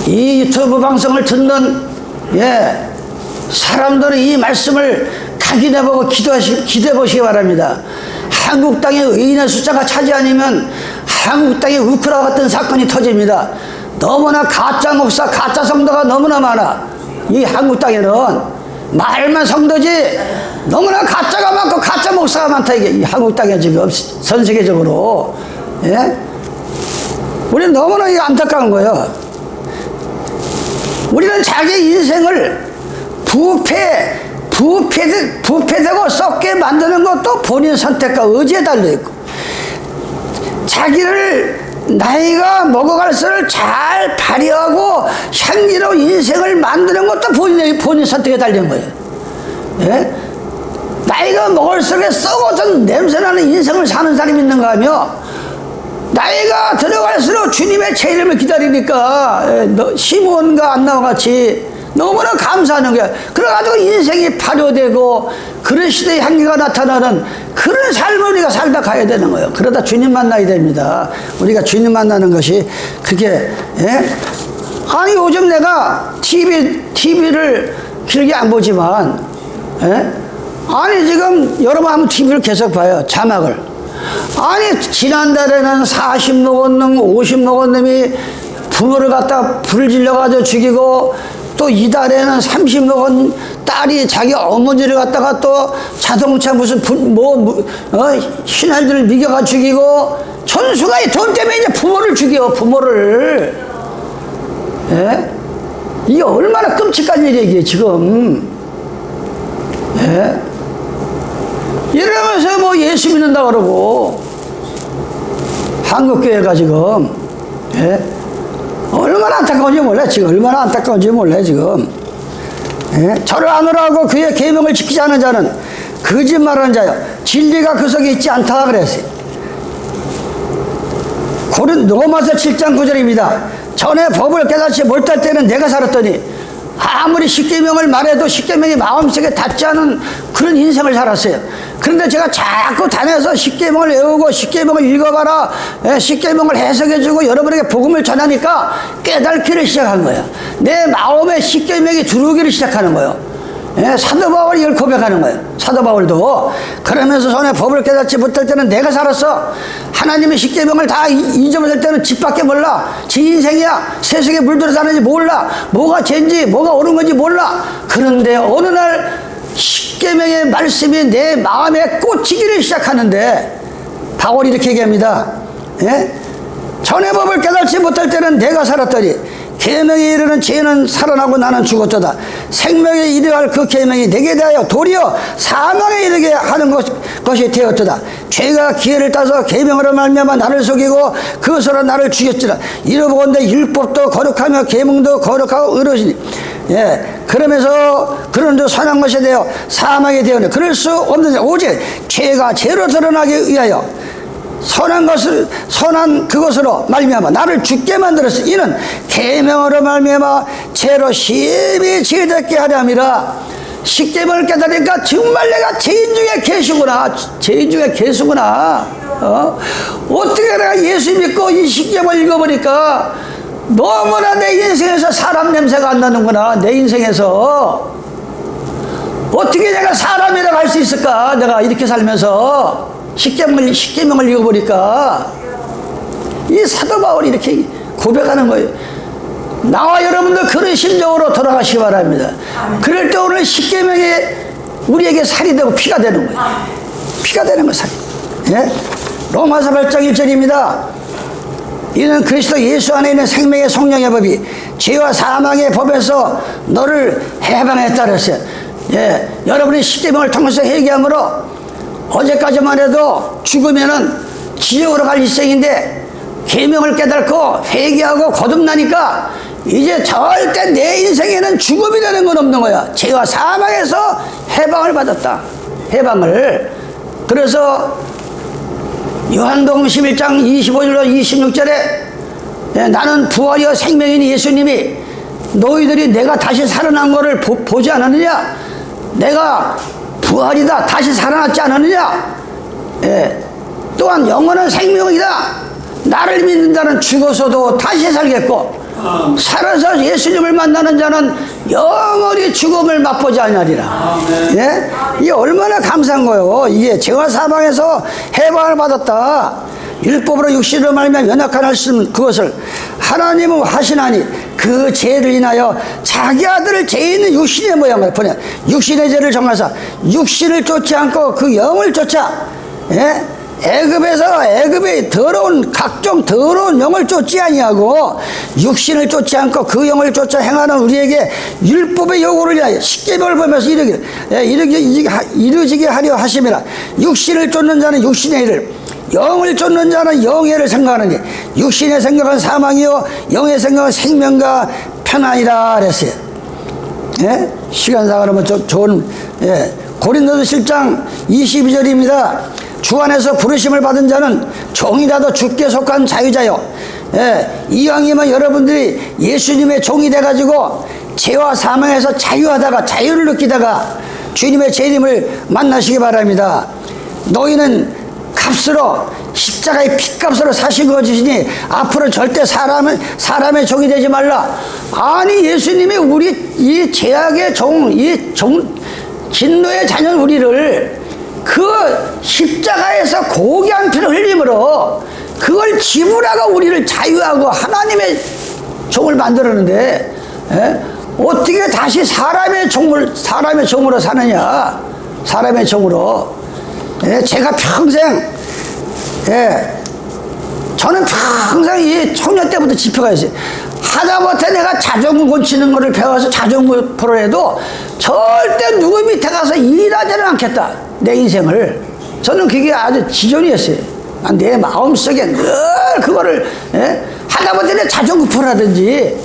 이 유튜브 방송을 듣는 사람들은 이 말씀을 각인해보고 기도해보시기 바랍니다. 한국 땅의 의인의 숫자가 차지 아니면 한국 땅에 우크라 같은 사건이 터집니다. 너무나 가짜 목사, 가짜 성도가 너무나 많아. 이 한국 땅에는 말만 성도지 너무나 가짜가 많고 가짜 목사가 많다. 이게 이 한국 땅에 지금 전 세계적으로. 우리는 너무나 이게 안타까운 거예요. 우리는 자기 인생을 부패되고 썩게 만드는 것도 본인 선택과 의지에 달려있고, 자기를 나이가 먹어갈수록 잘 발휘하고 향기로운 인생을 만드는 것도 본인 선택에 달린 거예요. 나이가 먹을수록 썩어진 냄새나는 인생을 사는 사람이 있는가 하며, 나이가 들어갈수록 주님의 제 이름을 기다리니까 시몬과 안나와 같이 너무나 감사하는 거야. 그래가지고 인생이 발효되고 그런 시대의 향기가 나타나는 그런 삶을 우리가 살다 가야 되는 거예요. 그러다 주님 만나야 됩니다. 우리가 주님 만나는 것이 그게 아니 요즘 내가 TV를 길게 안 보지만 아니 지금 여러분 한번 TV를 계속 봐요. 자막을. 아니 지난달에는 40 먹은 놈 50 먹은 놈이 부모를 갖다 불을 질러가지고 죽이고, 또 이달에는 30 먹은 딸이 자기 어머니를 갖다가 또 자동차 무슨 신할들을 미겨가 죽이고, 천수가 이 돈 때문에 이제 부모를 죽여, 부모를. 이게 얼마나 끔찍한 일이야 이게 지금. 이러면서 뭐 예수 믿는다 그러고, 한국교회가 지금 얼마나 안타까운지 몰라. 지금 얼마나 안타까운지 몰라 지금. 절을 안으라고 그의 계명을 지키지 않은 자는 거짓말하는 자요 진리가 그 속에 있지 않다 그랬어요. 로마서 7장 9절입니다. 전에 법을 깨닫지 못할 때는 내가 살았더니 아무리 십계명을 말해도 십계명이 마음속에 닿지 않은 그런 인생을 살았어요. 그런데 제가 자꾸 다녀서 십계명을 외우고 십계명을 읽어봐라, 십계명을 해석해주고 여러분에게 복음을 전하니까 깨닫기를 시작한 거예요. 내 마음에 십계명이 들어오기를 시작하는 거예요. 사도 바울이 이걸 고백하는 거예요. 사도 바울도 그러면서 전에 법을 깨닫지 못할 때는 내가 살았어. 하나님의 십계명을 다 잊어버릴 때는 집 밖에 몰라. 지 인생이야. 세상에 물들어 사는지 몰라. 뭐가 죄인지 뭐가 옳은 건지 몰라. 그런데 어느 날 십계명의 말씀이 내 마음에 꽂히기를 시작하는데, 바울이 이렇게 얘기합니다. 전에 법을 깨닫지 못할 때는 내가 살았더니 계명에 이르는 죄는 살아나고 나는 죽었도다. 생명에 이르할 그 계명이 내게 대하여 도리어 사망에 이르게 하는 것이 되었도다. 죄가 기회를 따서 계명으로 말미암아 나를 속이고 그것으로 나를 죽였지라. 이러보건대 율법도 거룩하며 계명도 거룩하고 의로시니 그러면서 그런데 선한 것이 되어 사망에 되었네. 그럴 수 없는데 오직 죄가 죄로 드러나기 위하여 선한 그것으로 말미암아 나를 죽게 만들었으. 이는 계명으로 말미암아 죄로 심히 죄되게 하려 함이라. 십계명을 깨달으니까 정말 내가 죄인 중에 계시구나. 죄인 중에 계시구나. 어떻게 내가 예수 믿고 이 십계명을 읽어보니까 너무나 내 인생에서 사람 냄새가 안 나는구나. 내 인생에서 어떻게 내가 사람이라고 할 수 있을까. 내가 이렇게 살면서 십계명을 읽어보니까 이 사도 바울이 이렇게 고백하는 거예요. 나와 여러분들 그런 심정으로 돌아가시기 바랍니다. 그럴 때 오늘 십계명이 우리에게 살이 되고 피가 되는 거예요. 피가 되는 거예요. 살이. 로마서 8장 1절입니다. 이는 그리스도 예수 안에 있는 생명의 성령의 법이 죄와 사망의 법에서 너를 해방했다 그랬어요. 여러분이 십계명을 통해서 회개함으로 어제까지만 해도 죽으면은 지옥으로 갈 일생인데, 계명을 깨닫고 회개하고 거듭나니까 이제 절대 내 인생에는 죽음이 되는 건 없는 거야. 죄와 사망에서 해방을 받았다. 해방을. 그래서 요한복음 11장 25절로 26절에 예, 나는 부활이요 생명인 예수님이 너희들이 내가 다시 살아난 것을 보지 않았느냐? 내가 부활이다 다시 살아났지 않았느냐? 예, 또한 영원한 생명이다. 나를 믿는 자는 죽어서도 다시 살겠고 살아서 예수님을 만나는 자는 영원히 죽음을 맛보지 않으리라. 예? 이게 얼마나 감사한 거예요. 이게 죄와 사망에서 해방을 받았다. 율법으로 육신으로 말미암아 연약한 하신 그것을 하나님은 하시나니 그 죄를 인하여 자기 아들을 죄 있는 육신의 모양을 보내 육신의 죄를 정하사 육신을 쫓지 않고 그 영을 쫓아. 예? 애굽의 더러운 각종 더러운 영을 쫓지 아니하고 육신을 쫓지 않고 그 영을 쫓아 행하는 우리에게 율법의 요구를 위하여 십계명을 보면서 이루어지게 하려 하심이라. 육신을 쫓는 자는 육신의 일을, 영을 쫓는 자는 영의 일을 생각하느니 육신의 생각은 사망이요 영의 생각은 생명과 평안이라 그랬어요. 예? 시간상 그러면 좋은 고린도서 7장 22절입니다. 주 안에서 부르심을 받은 자는 종이라도 주께 속한 자유자요. 이왕이면 여러분들이 예수님의 종이 돼가지고 죄와 사망에서 자유하다가 자유를 느끼다가 주님의 재림을 만나시기 바랍니다. 너희는 값으로 십자가의 핏값으로 사신 것이니 앞으로 절대 사람의 종이 되지 말라. 아니 예수님이 우리 이 죄악의 진노의 자녀 우리를 그 십자가에서 고귀한 피를 흘림으로 그걸 지불하고 우리를 자유하고 하나님의 종을 만들었는데 어떻게 다시 사람의 종으로 사느냐. 사람의 종으로. 제가 평생 저는 평생 이 청년 때부터 지표가 있어요. 하다못해 내가 자전거 고치는 거를 배워서 자전거 프로에도 절대 누구 밑에 가서 일하지는 않겠다. 내 인생을. 저는 그게 아주 지존이었어요. 내 마음속에 늘 그거를 하다못해 내 자전거 프로라든지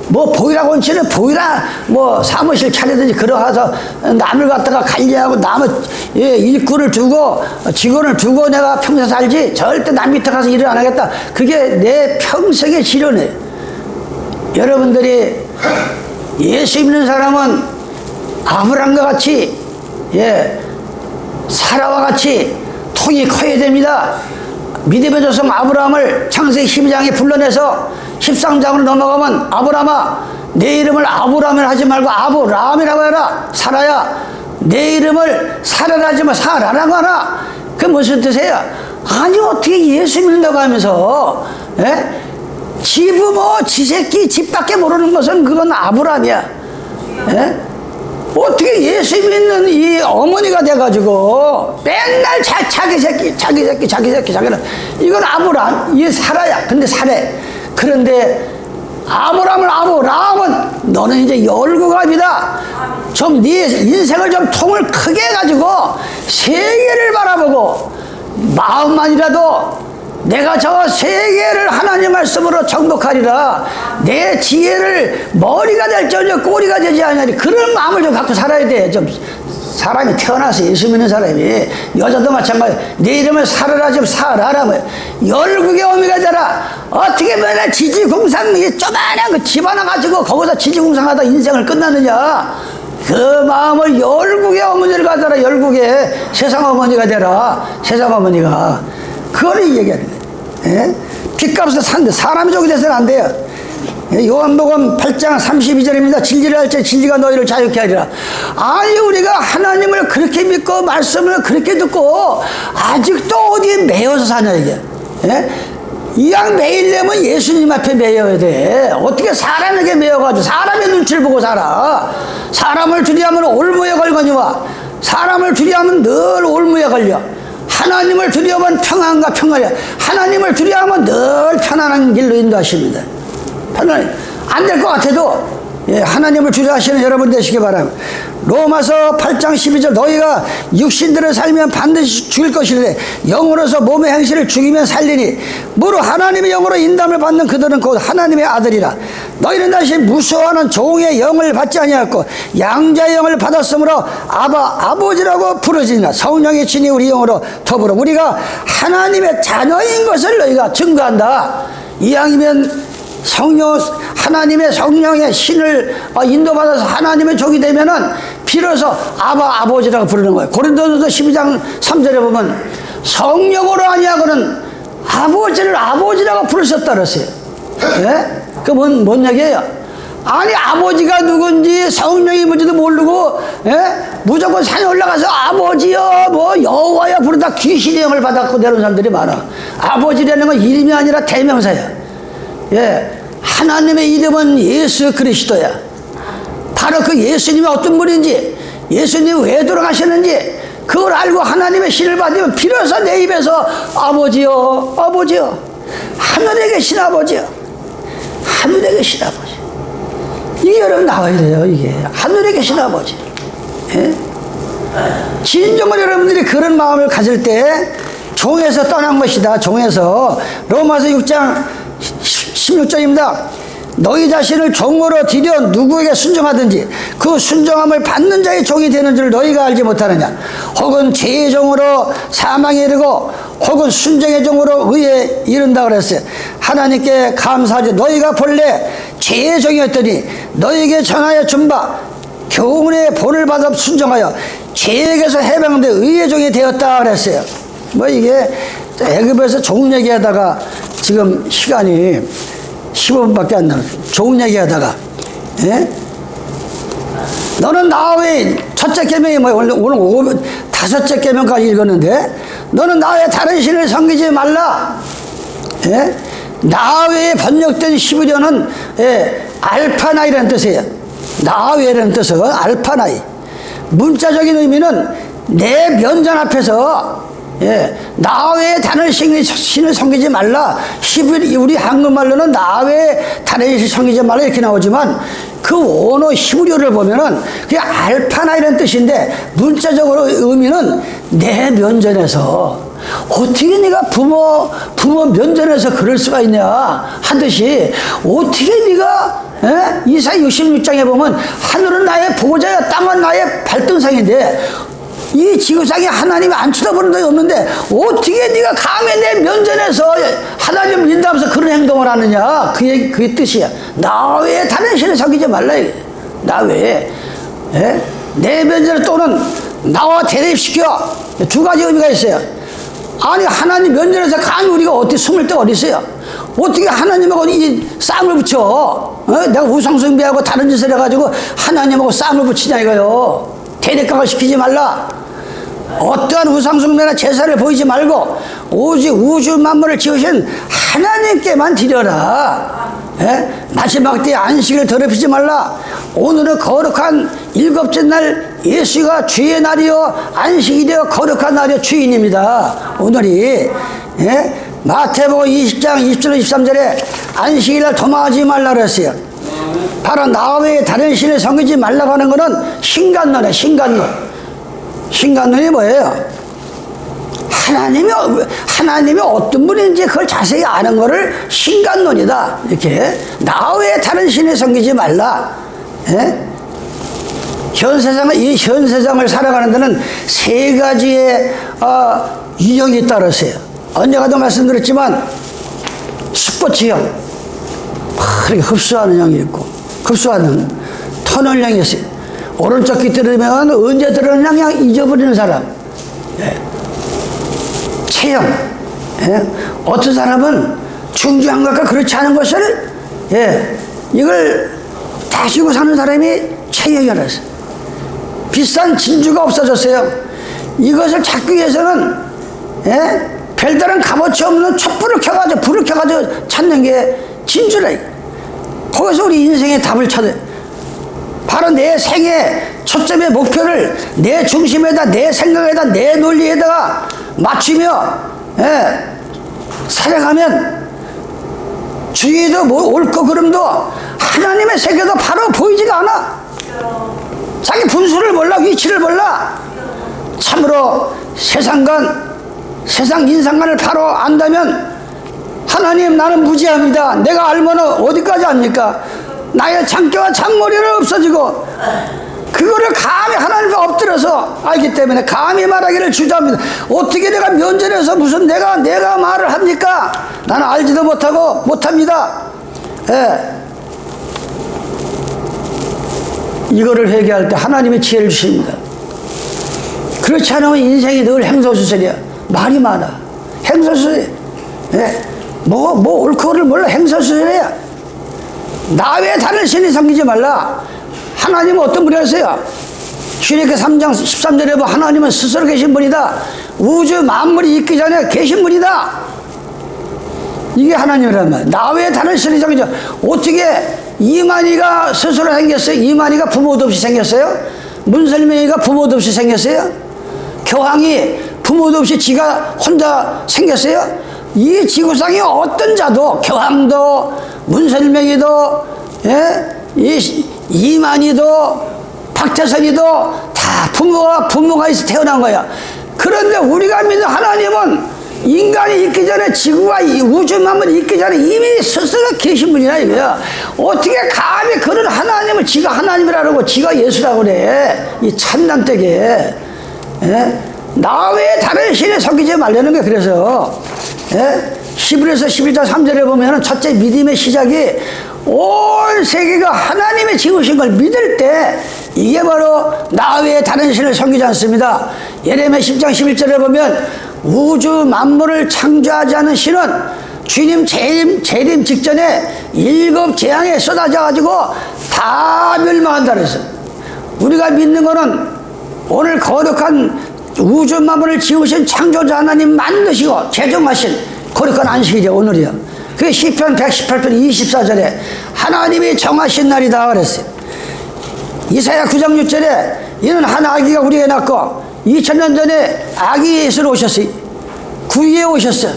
뭐 보이라 건치는 보이라 뭐 사무실 차리든지 그러가서 남을 갖다가 관리하고 남의 일꾼을 두고 직원을 두고 내가 평생 살지 절대 남 밑에 가서 일을 안 하겠다. 그게 내 평생의 지론이에요. 여러분들이 예수 믿는 사람은 아브람과 같이 사라와 같이 통이 커야 됩니다. 믿음의 조상 아브라함을 창세기 12장에 불러내서 13장으로 넘어가면 아브라함아 내 이름을 아브라함을 하지 말고 아브라함이라고 해라. 사라야 내 이름을 사라라 하지 마. 사라라고 하라. 그게 무슨 뜻이에요? 아니 어떻게 예수 믿는다고 하면서 지 새끼 집 밖에 모르는 것은 그건 아브라함이야. 어떻게 예수 믿는 이 어머니가 돼가지고 맨날 자기 새끼 자기는 이건 아브라함 이 사라야. 근데 사래. 그런데 아브라함은 너는 이제 열국합이다. 좀 네 인생을 좀 통을 크게 해가지고 세계를 바라보고 마음만이라도 내가 저 세계를 하나님 말씀으로 정복하리라. 내 지혜를 머리가 될지언정 꼬리가 되지 않으리. 그런 마음을 좀 갖고 살아야 돼. 좀 사람이 태어나서 예수 믿는 사람이 여자도 마찬가지. 내 이름을 사라라 좀 사라라면 열국의 어미가 되라. 어떻게 맨날 지지공상 쪼만한 그 집 하나 가지고 거기서 지지공상하다 인생을 끝났느냐. 그 마음을 열국의 어머니를 가져라. 열국의 세상 어머니가 되라. 세상 어머니가 그거를 얘기하는 거예요. 핏값을 산데 사람의 종이 돼서는 안 돼요. 요한복음 8장 32절입니다. 진리를 할 때 진리가 너희를 자유케 하리라. 아니 우리가 하나님을 그렇게 믿고 말씀을 그렇게 듣고 아직도 어디에 매여서 사냐 이게. 이왕 매이려면 예수님 앞에 매여야 돼. 어떻게 사람에게 매여가지고 사람의 눈치를 보고 살아. 사람을 두려하면 올무에 걸거니와 사람을 두려하면 늘 올무에 걸려. 하나님을 두려워하면 평안과 평안이야. 하나님을 두려워하면 늘 편안한 길로 인도하십니다. 편안히 안 될 것 같아도 하나님을 두려워하시는 여러분 되시기 바랍니다. 로마서 8장 12절 너희가 육신들을 살면 반드시 죽일 것이래 영으로서 몸의 행실을 죽이면 살리니 무릇 하나님의 영으로 인담을 받는 그들은 곧 하나님의 아들이라. 너희는 다시 무수하는 종의 영을 받지 아니하였고 양자의 영을 받았으므로 아버지라고 부르지니라. 성령의 친히 우리 영으로 더불어 우리가 하나님의 자녀인 것을 너희가 증거한다. 이왕이면 하나님의 성령의 신을 인도받아서 하나님의 종이 되면은 비로소 아버지라고 부르는 거예요. 고린도전서 12장 3절에 보면 성령으로 아니하고는 아버지를 아버지라고 부르셨다 그랬어요. 예? 그 뭔 얘기예요? 아니 아버지가 누군지 성령이 뭔지도 모르고 무조건 산에 올라가서 아버지여 뭐 여호와여 부르다 귀신의 영을 받았고 내려온 사람들이 많아. 아버지라는 건 이름이 아니라 대명사야. 하나님의 이름은 예수 그리스도야. 바로 그 예수님이 어떤 분인지, 예수님이 왜 돌아가셨는지 그걸 알고 하나님의 신을 받으면 비로소 내 입에서 아버지여 아버지여, 하늘에 계신 아버지여, 하늘에 계신 아버지. 이게 여러분 나와야 돼요. 이게 하늘에 계신 아버지. 진정으로 여러분들이 그런 마음을 가질 때 종에서 떠난 것이다. 종에서. 로마서 6장 16절입니다. 너희 자신을 종으로 들여 누구에게 순종하든지 그 순종함을 받는 자의 종이 되는 줄 너희가 알지 못하느냐. 혹은 죄의 종으로 사망에 이르고 혹은 순종의 종으로 의에 이른다 그랬어요. 하나님께 감사하지. 너희가 본래 죄의 종이었더니 너희에게 전하여 준 바 교훈의 본을 받아 순종하여 죄에게서 해방돼 의의 종이 되었다 그랬어요. 뭐 이게 애굽에서 종 얘기하다가 지금 시간이 15분밖에 안 남았어요. 종 얘기하다가 너는 나 외에 첫째 계명이 뭐야? 오늘 다섯째 계명까지 읽었는데 너는 나 외에 다른 신을 섬기지 말라. 나 외에 번역된 히브리어는 알파나이라는 뜻이에요. 나 외라는 뜻은 알파나이. 문자적인 의미는 내 면전 앞에서 나 외에 다른 신을 섬기지 말라. 우리 한국말로는 나 외에 다른 신을 섬기지 말라 이렇게 나오지만 그 원어 히브리어를 보면은 그게 알파나이라는 뜻인데 문자적으로 의미는 내 면전에서. 어떻게 네가 부모 면전에서 그럴 수가 있냐 하듯이 어떻게 네가 이사야 66장에 보면 하늘은 나의 보호자야 땅은 나의 발등상인데 이 지구상에 하나님이 안 쳐다보는 데가 없는데 어떻게 네가 감히 내 면전에서 하나님을 믿다면서 그런 행동을 하느냐. 그게 뜻이야. 나 외에 다른 신을 섬기지 말라. 나 외에 내 면전에 또는 나와 대립시켜. 두 가지 의미가 있어요. 아니 하나님 면전에서 감히 우리가 어떻게 숨을 데가 어디 있어요? 어떻게 하나님하고 이 쌍을 붙여? 내가 우상숭배하고 다른 짓을 해가지고 하나님하고 쌍을 붙이냐 이거요. 대립각을 시키지 말라. 어떠한 우상숭배나 제사를 보이지 말고 오직 우주 만물을 지으신 하나님께만 드려라. 마지막 때에 안식을 더럽히지 말라. 오늘은 거룩한 일곱째 날 예수가 주의 날이요 안식이 되어 거룩한 날이요 주인입니다. 오늘이 마태복음 20장 20절 23절에 안식일날 도망하지 말라 그랬어요. 바로 나 외에 다른 신을 섬기지 말라고 하는 것은 신간론이에요. 신간론이 뭐예요? 하나님이 어떤 분인지 그걸 자세히 아는 것을 신간론이다. 이렇게 나 외에 다른 신을 섬기지 말라. 이 현 세상을 살아가는 데는 세 가지의 유형이 있다 그랬어요. 언제가도 말씀드렸지만 스포츠형, 그렇게 흡수하는 형이 있고 흡수하는 터널형이 있어요. 오른쪽 귀 들으면 언제 들었냐 그냥 잊어버리는 사람. 체형. 어떤 사람은 중요한 것과 그렇지 않은 것을 이걸 다시고 사는 사람이 체형이라고 했어요. 비싼 진주가 없어졌어요. 이것을 찾기 위해서는 별다른 값어치 없는 불을 켜가지고 찾는 게 진주라. 거기서 우리 인생의 답을 찾아요. 바로 내 생의 초점의 목표를 내 중심에다, 내 생각에다, 내 논리에다가 맞추며 살아가면 주위에도 옳고 그름도 하나님의 세계도 바로 보이지가 않아. 자기 분수를 몰라, 위치를 몰라. 참으로 세상 인상관을 바로 안다면 하나님 나는 무지합니다. 내가 알면은 어디까지 압니까? 나의 장깨와 장머리는 없어지고 그거를 감히 하나님께 엎드려서 알기 때문에 감히 말하기를 주저합니다. 어떻게 내가 면전에서 무슨 내가 말을 합니까? 나는 알지도 못하고 못합니다. 예. 이거를 회개할 때 하나님의 지혜를 주십니다. 그렇지 않으면 인생이 늘 행소수설이야. 말이 많아. 행소수설이야. 예. 뭐 옳고를 몰라. 행소수설이야. 나 외에 다른 신이 섬기지 말라. 하나님은 어떤 분이 하세요? 출애굽기 3장 13절에 보면 하나님은 스스로 계신 분이다. 우주 만물이 있기 전에 계신 분이다. 이게 하나님이란 말이야. 나 외에 다른 신이 섬기지. 어떻게 이만희가 스스로 생겼어요? 이만희가 부모도 없이 생겼어요? 문설명이가 부모도 없이 생겼어요? 교황이 부모도 없이 지가 혼자 생겼어요? 이 지구상에 어떤 자도, 교황도, 문설명이도, 예? 이만희도, 박태선이도 다 부모가 있어 태어난 거야. 그런데 우리가 믿는 하나님은 인간이 있기 전에, 지구와 이 우주 만물이 있기 전에 이미 스스로 계신 분이라 이거야. 어떻게 감히 그런 하나님을 지가 하나님이라고 지가 예수라고 그래. 이 참남되게. 예? 나 외에 다른 신에 섬기지 말라는 거야. 그래서 히브리서 11장 3절에 보면 첫째 믿음의 시작이 온 세계가 하나님의 지으신 걸 믿을 때 이게 바로 나 외에 다른 신을 섬기지 않습니다. 예레미야 10장 11절에 보면 우주 만물을 창조하지 않은 신은 주님 재림 직전에 7 재앙에 쏟아져가지고 다 멸망한다 그랬어요. 우리가 믿는 거는 오늘 거룩한 우주 만물을 지으신 창조자 하나님 만드시고 제정하신 거룩한 안식이죠. 오늘이요. 그게 시편 118편 24절에 하나님이 정하신 날이다 그랬어요. 이사야 9장 6절에 이는 한 아기가 우리에게 낳고 2000년 전에 아기 예수로 오셨어요. 구유에 오셨어요.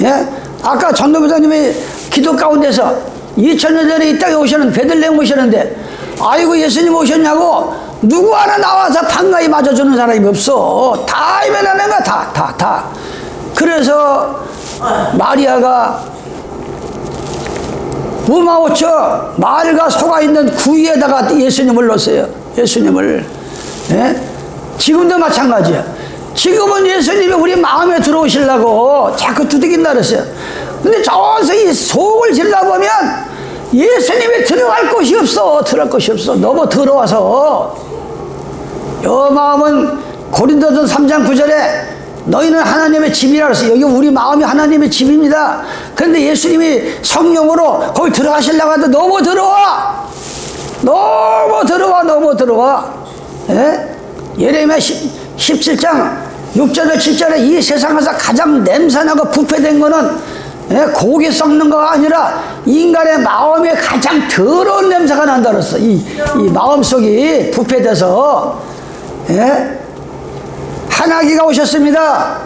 예? 아까 전도부장님이 기도 가운데서 2000년 전에 이 땅에 오셨는데, 베들레헴 오셨는데, 아이고 예수님 오셨냐고 누구 하나 나와서 반가이 맞아주는 사람이 없어. 다 외면하는 거야. 다. 그래서 마리아가 우마오처 말과 소가 있는 구유에다가 예수님을 넣었어요. 예수님을. 예? 지금도 마찬가지야. 지금은 예수님이 우리 마음에 들어오시려고 자꾸 두들긴다 그랬어요. 근데 저기서 이 속을 지르다 보면 예수님이 들어갈 곳이 없어. 들어갈 곳이 없어. 너무 더러워서. 여 마음은 고린도전 3장 9절에 너희는 하나님의 집이라 그랬어요. 여기 우리 마음이 하나님의 집입니다. 그런데 예수님이 성령으로 거기 들어가시려고 하는데 너무 더러워. 너무 더러워. 예? 예레미야 17장 6절에 7절에 이 세상에서 가장 냄새나고 부패된 거는 고기 썩는 거가 아니라 인간의 마음에 가장 더러운 냄새가 난다 그랬어. 이 마음속이 부패돼서. 한 아기가 오셨습니다.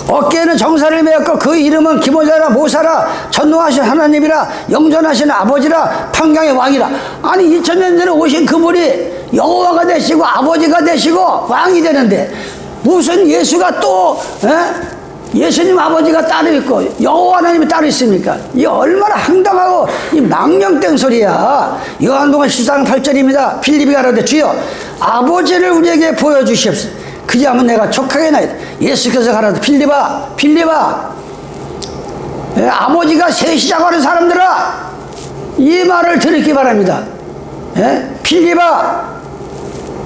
어깨에는 정사를 메었고 그 이름은 기모자라 모사라 전능하신 하나님이라 영존하신 아버지라 평강의 왕이라. 아니 2000년 전에 오신 그분이 여호와가 되시고 아버지가 되시고 왕이 되는데 무슨 예수가 또 예수님 아버지가 따로 있고 여호와 하나님이 따로 있습니까? 이 얼마나 황당하고 이 망령된 소리야. 요한복음 14장 8절입니다. 필립이 가라되 주여 아버지를 우리에게 보여주시옵소서. 그리하면 내가 족하게나이다. 예수께서 가라되 필립아 아버지가 셋이라고 하는 사람들아 이 말을 들었기 바랍니다. 필립아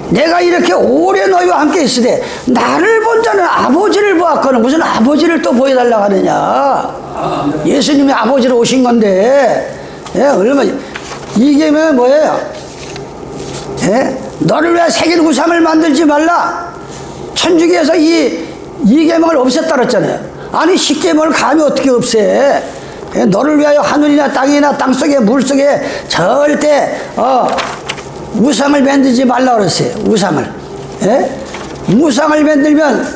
내가 이렇게 오래 너희와 함께 있으되 나를 본 자는 아버지를 보았거늘 무슨 아버지를 또 보여달라고 하느냐. 예수님이 아버지로 오신 건데 얼마나 이게 뭐예요? 너를 위해 새긴 우상을 만들지 말라. 천주교에서 이 계명을 없앴다 그랬잖아요. 아니 10계명을 감히 어떻게 없애. 너를 위하여 하늘이나 땅이나 땅속에 물속에 절대 우상을 만들지 말라 그랬어요. 우상을. 우상을 만들면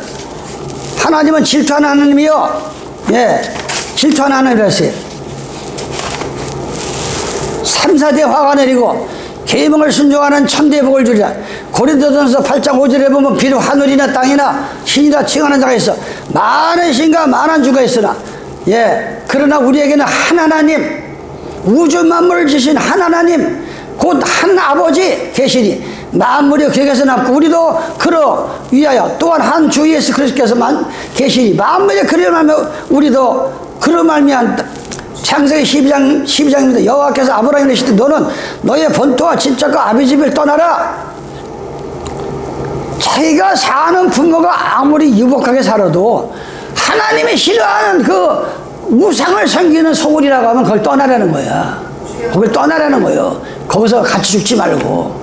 하나님은 질투하는 하나님이요. 질투하는 하나님이랬어요. 3, 4대 화가 내리고 계명을 순종하는 천대의 복을 주리라. 고린도전서 8장 5절에 보면 비록 하늘이나 땅이나 신이라 칭하는 자가 있어 많은 신과 많은 주가 있으나 그러나 우리에게는 한 하나님 우주 만물을 지신 한 하나님 곧 한 아버지 계시니 만물이 그에게서 났고 우리도 그로 위하여 또한 한 주 예수 그리스도께서만 계시니 만물이 그로 말미암아 우리도 그로 말미암아 창세기 12장입니다. 여호와께서 아브라함에게 이르시되 너는 너의 본토와 친척과 아비 집을 떠나라. 자기가 사는 부모가 아무리 유복하게 살아도 하나님이 싫어하는 그 우상을 섬기는 소굴이라고 하면 그걸 떠나라는 거야. 거길 떠나라는 거예요. 거기서 같이 죽지 말고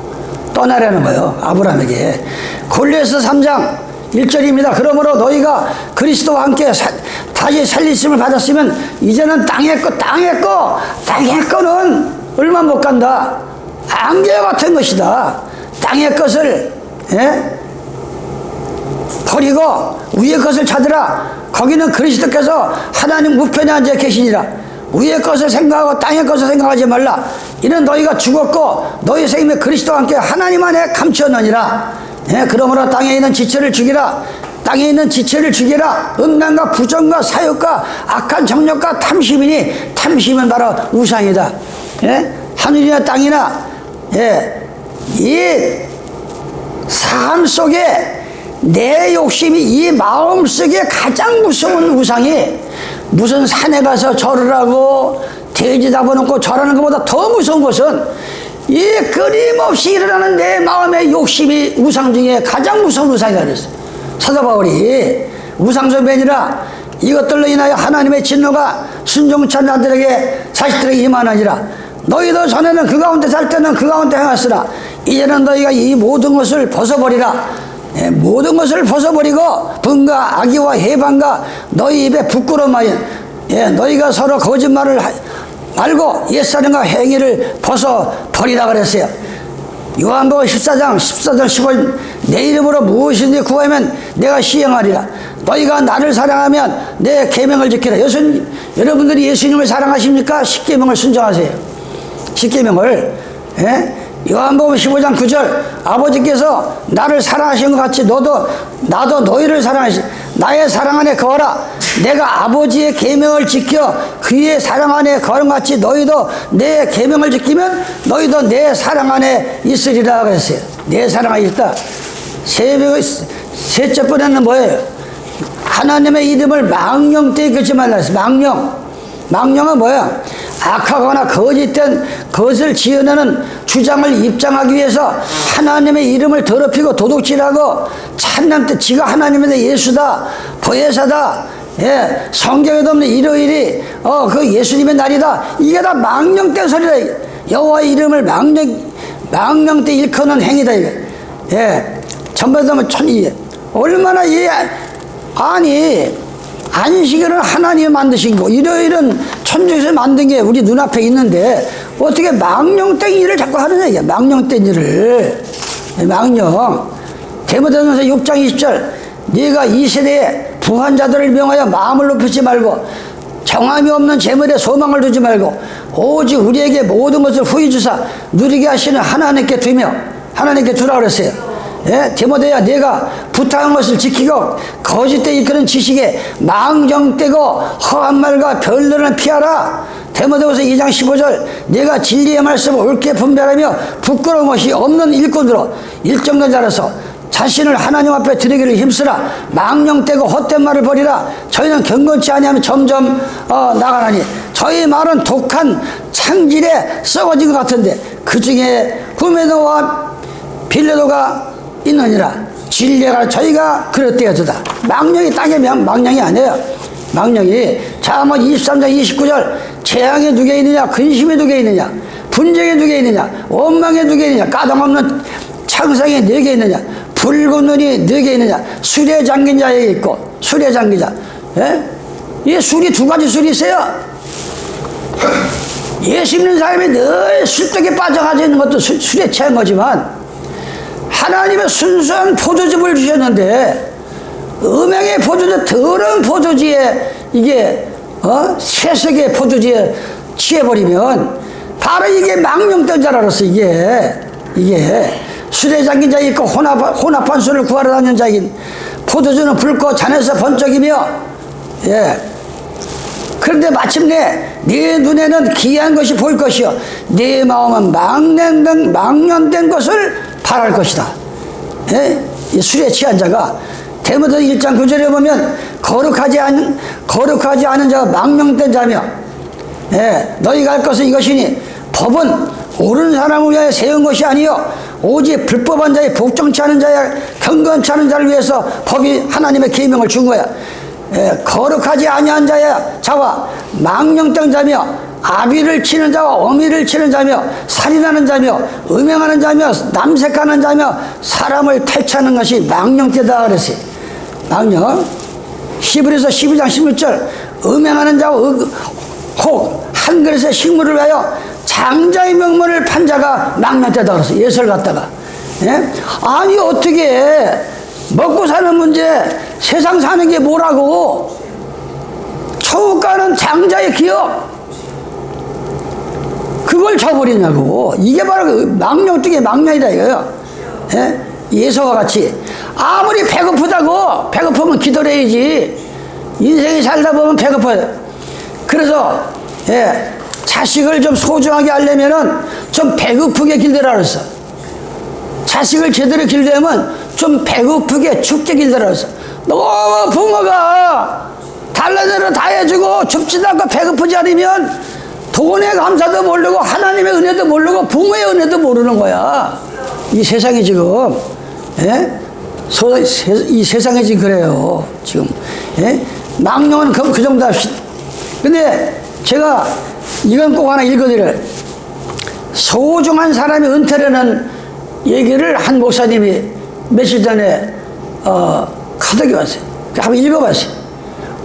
떠나라는 거예요. 아브라함에게. 골리앗서 3장 1절입니다. 그러므로 너희가 그리스도와 함께 다시 살리심을 받았으면 이제는 땅의 거는 얼마 못 간다. 안개 같은 것이다. 땅의 것을 버리고 위의 것을 찾으라. 거기는 그리스도께서 하나님 우편에 앉아 계시니라. 위의 것을 생각하고 땅의 것을 생각하지 말라. 이는 너희가 죽었고 너희 생명이 그리스도와 함께 하나님 안에 감추었느니라. 그러므로 땅에 있는 지체를 죽이라. 땅에 있는 지체를 죽이라. 음란과 부정과 사욕과 악한 정욕과 탐심이니 탐심은 바로 우상이다. 하늘이나 땅이나 이 삶 속에 내 욕심이 이 마음속에 가장 무서운 우상이 무슨 산에 가서 절을 하고 돼지 잡아놓고 절하는 것보다 더 무서운 것은 이 끊임없이 일어나는 내 마음의 욕심이 우상 중에 가장 무서운 우상이라 그랬어요. 사도 바울이 우상숭배니라 이것들로 인하여 하나님의 진노가 순종치 않는 자들에게 자식들에게 임하느니라. 너희도 전에는 그 가운데 살 때는 그 가운데 행하였으나 이제는 너희가 이 모든 것을 벗어버리라. 모든 것을 벗어버리고 분과 악의와 해방과 너희 입에 부끄러움하여 너희가 서로 거짓말을 말고 옛사람과 행위를 벗어버리라 그랬어요. 요한복음 14장 15절 내 이름으로 무엇이든지 구하면 내가 시행하리라. 너희가 나를 사랑하면 내 계명을 지키라. 여러분들이 예수님을 사랑하십니까? 십계명을 순종하세요. 십계명을 요한복음 15장 9절 아버지께서 나를 사랑하신 것 같이 나도 너희를 사랑하시 나의 사랑 안에 거하라. 내가 아버지의 계명을 지켜 그의 사랑 안에 거하는 것 같이 너희도 내 계명을 지키면 너희도 내 사랑 안에 있으리라 그랬어요. 내 사랑 안에 있다. 셋째 번에는 뭐예요? 하나님의 이름을 망령되이 걷지 말라 했어요. 망령은 뭐야? 악하거나 거짓된 것을 지어내는 주장을 입장하기 위해서 하나님의 이름을 더럽히고 도둑질하고 참남 때 지가 하나님의 예수다 보혜사다 성경에도 없는 일요일이 그 예수님의 날이다. 이게 다 망령된 소리다. 여호와의 이름을 망령되 일컫는 행위다. 이게 전부다 천이 얼마나 아니 안식일은 하나님이 만드신 거 일요일은 천주에서 만든 게 우리 눈앞에 있는데 어떻게 망령된 일을 자꾸 하느냐 이게 망령된 일을 망령. 디모데전서 6장 20절 네가 이 세대에 부한 자들을 명하여 마음을 높이지 말고 정함이 없는 재물에 소망을 두지 말고 오직 우리에게 모든 것을 후히 주사 누리게 하시는 하나님께 두며 하나님께 주라 그랬어요. 디모데야 네가 부탁한 것을 지키고 거짓되 이끄는 지식에 망정되고 허한 말과 변론을 피하라. 디모데후서 2장 15절 네가 진리의 말씀을 옳게 분별하며 부끄러운 것이 없는 일꾼으로 일정된 자라서 자신을 하나님 앞에 드리기를 힘쓰라. 망령되고 헛된 말을 버리라. 저희는 경건치 아니하면 점점 나가나니 저희 말은 독한 창질에 썩어진 것 같은데 그 중에 후메도와 빌레도가 있느니라. 진리가 저희가 그릇되어주다. 망령이 땅의 망령이 아니에요. 망령이 잠언 23장 29절 재앙이 누게 있느냐 근심이 누게 있느냐 분쟁이 누게 있느냐 원망이 누게 있느냐 까닭없는 창상이 누게 있느냐 붉은 눈이 누게 있느냐 술에 잠긴 자에게 있고 술에 잠긴 자. 이 술이 두 가지 술이 있어요. 예수 믿는 사람이 늘 술독에 빠져가지고 있는 것도 술에 취한 거지만 하나님의 순수한 포도즙을 주셨는데 음행의 포도즙 더러운 포도주에 이게 세속의 포도주에 취해버리면 바로 이게 망령된 줄 알았어. 이게 술에 잠긴 자가 있고 혼합한 술을 구하러 다니는 자인 포도주는 붉고 잔에서 번쩍이며 그런데 마침내 네 눈에는 귀한 것이 보일 것이요 네 마음은 망령된 것을 바랄 것이다. 이 술에 취한 자가 디모데 1장 9절에 보면 거룩하지 않은 자가 망령된 자며 예, 너희가 할 것은 이것이니 법은 옳은 사람을 위하여 세운 것이 아니요 오직 불법한 자의 복종치 않은 자야 경건치 않은 자를 위해서 법이 하나님의 계명을 준 거야. 예, 거룩하지 아니한 자와 망령된 자며 아비를 치는 자와 어미를 치는 자며 살인하는 자며 음행하는 자며 남색하는 자며 사람을 탈취하는 것이 망령되다 그랬어요. 망령. 히브리서 12장 16절 음행하는 자와 혹 한 그릇의 식물을 위하여 장자의 명분을 판 자가 망령되다 그랬어요. 예설 갖다가. 예? 아니 어떻게 먹고 사는 문제 세상 사는 게 뭐라고 처우가는 장자의 기업 그걸 저버리냐고. 이게 바로 그 망령뚱의 망령이다 이거예요. 예? 예서와 같이 아무리 배고프다고 배고프면 기도해야지. 인생이 살다 보면 배고파요. 그래서 예, 자식을 좀 소중하게 하려면은 좀 배고프게 길들여 그랬어. 자식을 제대로 길들이면 좀 배고프게 춥게 길들여 그랬어. 너무 부모가 달라대로 다 해주고 춥지도 않고 배고프지 않으면 돈의 감사도 모르고 하나님의 은혜도 모르고 부모의 은혜도 모르는 거야. 이 세상이 지금 예? 이 세상이 지금 그래요. 지금 예? 망령은 그 정도 합시다. 근데 제가 이건 꼭 하나 읽어드려요. 소중한 사람이 은퇴라는 얘기를 한 목사님이 며칠 전에 카톡이 왔어요. 한번 읽어봤어요.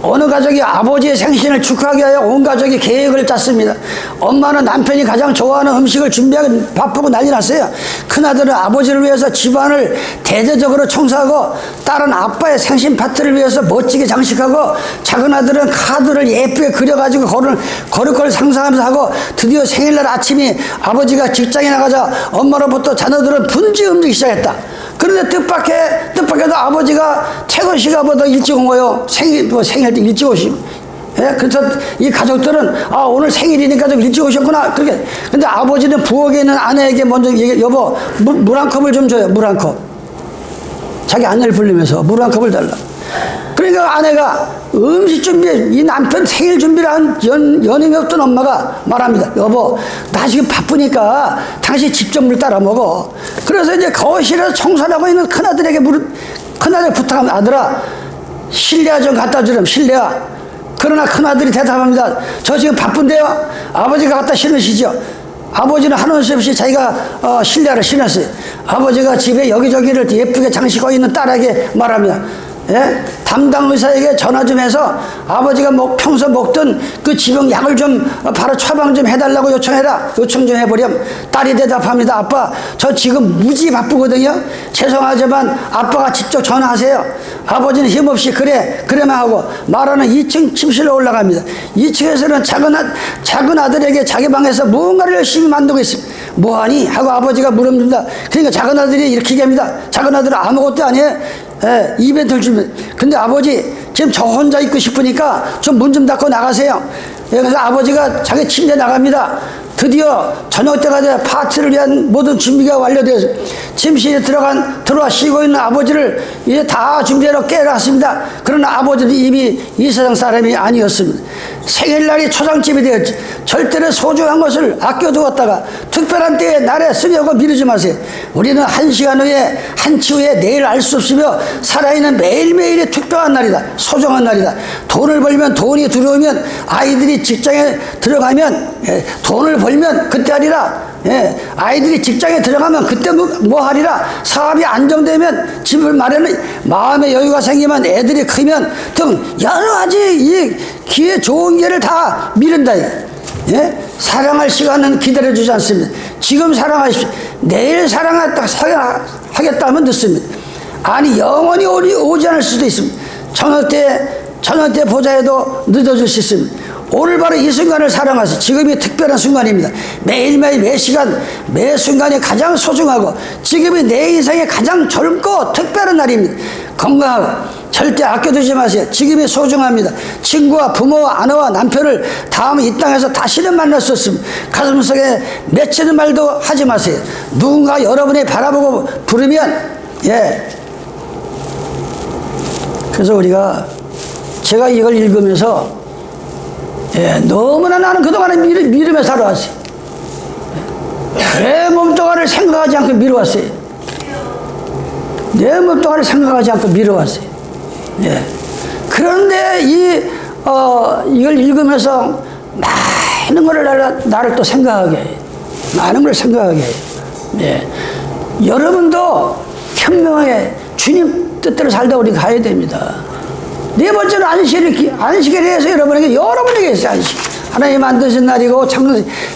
어느 가족이 아버지의 생신을 축하하기 위하여 온 가족이 계획을 짰습니다. 엄마는 남편이 가장 좋아하는 음식을 준비하기 바쁘고 난리 났어요. 큰아들은 아버지를 위해서 집안을 대대적으로 청소하고 딸은 아빠의 생신 파티를 위해서 멋지게 장식하고 작은아들은 카드를 예쁘게 그려가지고 거를 상상하면서 하고 드디어 생일날 아침이 아버지가 직장에 나가자 엄마로부터 자녀들은 분주히 움직이기 시작했다. 그런데 뜻밖에도 아버지가 퇴근 시간보다 일찍 온 거예요. 생일 때 일찍 오시고. 예? 그래서 이 가족들은 오늘 생일이니까 좀 일찍 오셨구나. 그렇게. 근데 아버지는 부엌에 있는 아내에게 먼저 여보 물 한 컵을 좀 줘요. 물 한 컵. 자기 아내를 불리면서 물 한 컵을 달라. 그러니까 아내가 음식 준비, 이 남편 생일 준비를 한 연임이 없던 엄마가 말합니다. 여보, 나 지금 바쁘니까 당신 직접 물 따라 먹어. 그래서 이제 거실에서 청소를 하고 있는 큰아들에게 큰아들 부탁합니다. 아들아, 실내화 좀 갖다 주렴, 실내화. 그러나 큰아들이 대답합니다. 저 지금 바쁜데요? 아버지가 갖다 신으시죠? 아버지는 하는 수 없이 자기가 실내화를 신었어요. 아버지가 집에 여기저기를 예쁘게 장식하고 있는 딸에게 말합니다. 예? 담당 의사에게 전화 좀 해서 아버지가 평소 먹던 그 지병 약을 좀 바로 처방 좀 해달라고 요청 좀 해보렴. 딸이 대답합니다. 아빠, 저 지금 무지 바쁘거든요. 죄송하지만 아빠가 직접 전화하세요. 아버지는 힘없이 그래만 하고 말하는 2층 침실로 올라갑니다. 2층에서는 작은 아들에게 자기 방에서 무언가를 열심히 만들고 있습니다. 뭐하니? 하고 아버지가 물어봅니다. 그러니까 작은 아들이 이렇게 얘기합니다. 작은 아들은 아무것도 아니에요. 예, 이벤트를 주면. 근데 아버지 지금 저 혼자 있고 싶으니까 좀 문 좀 닫고 나가세요. 예, 그래서 아버지가 자기 침대 나갑니다. 드디어 저녁 때가 돼 파티를 위한 모든 준비가 완료되어서 침실에 들어와 쉬고 있는 아버지를 이제 다 준비해놓고 깨어났습니다. 그러나 아버지는 이미 이 세상 사람이 아니었습니다. 생일날이 초상집이 되었지. 절대로 소중한 것을 아껴두었다가 특별한 때에 날에 쓰려고 미루지 마세요. 우리는 한 시간 후에 한치 후에 내일 알 수 없으며 살아있는 매일매일이 특별한 날이다. 소중한 날이다. 돈을 벌면 돈이 들어오면 아이들이 직장에 들어가면 돈을 벌면 그때 하리라. 예, 아이들이 직장에 들어가면 그때 뭐 하리라. 사업이 안정되면 집을 마련해 마음의 여유가 생기면 애들이 크면 등 여러 가지 이 기회 좋은 기회를 다 미룬다. 예? 사랑할 시간은 기다려주지 않습니다. 지금 사랑하십시오. 내일 사랑하겠다 하면 늦습니다. 아니 영원히 오지 않을 수도 있습니다. 저녁 때 보자 해도 늦어질 수 있습니다. 오늘 바로 이 순간을 사랑하세요. 지금이 특별한 순간입니다. 매일매일 매 시간 매 순간이 가장 소중하고 지금이 내 인생의 가장 젊고 특별한 날입니다. 건강하고 절대 아껴두지 마세요. 지금이 소중합니다. 친구와 부모와 아내와 남편을 다음 이 땅에서 다시는 만날 수 없습니다. 가슴속에 맺히는 말도 하지 마세요. 누군가 여러분이 바라보고 부르면 그래서 제가 이걸 읽으면서 예, 너무나 나는 그동안에 믿음에 살아왔어요. 내 몸뚱아리를 생각하지 않고 미뤄왔어요. 내 몸뚱아리를 생각하지 않고 미뤄왔어요. 예. 그런데 이걸 읽으면서 많은 걸 나를 또 생각하게 해요. 많은 걸 생각하게 해요. 예. 여러분도 현명하게 주님 뜻대로 살다 우리 가야 됩니다. 네 번째는 안식에 대해서 여러분에게 있어요. 안식. 하나님 만드신 날이고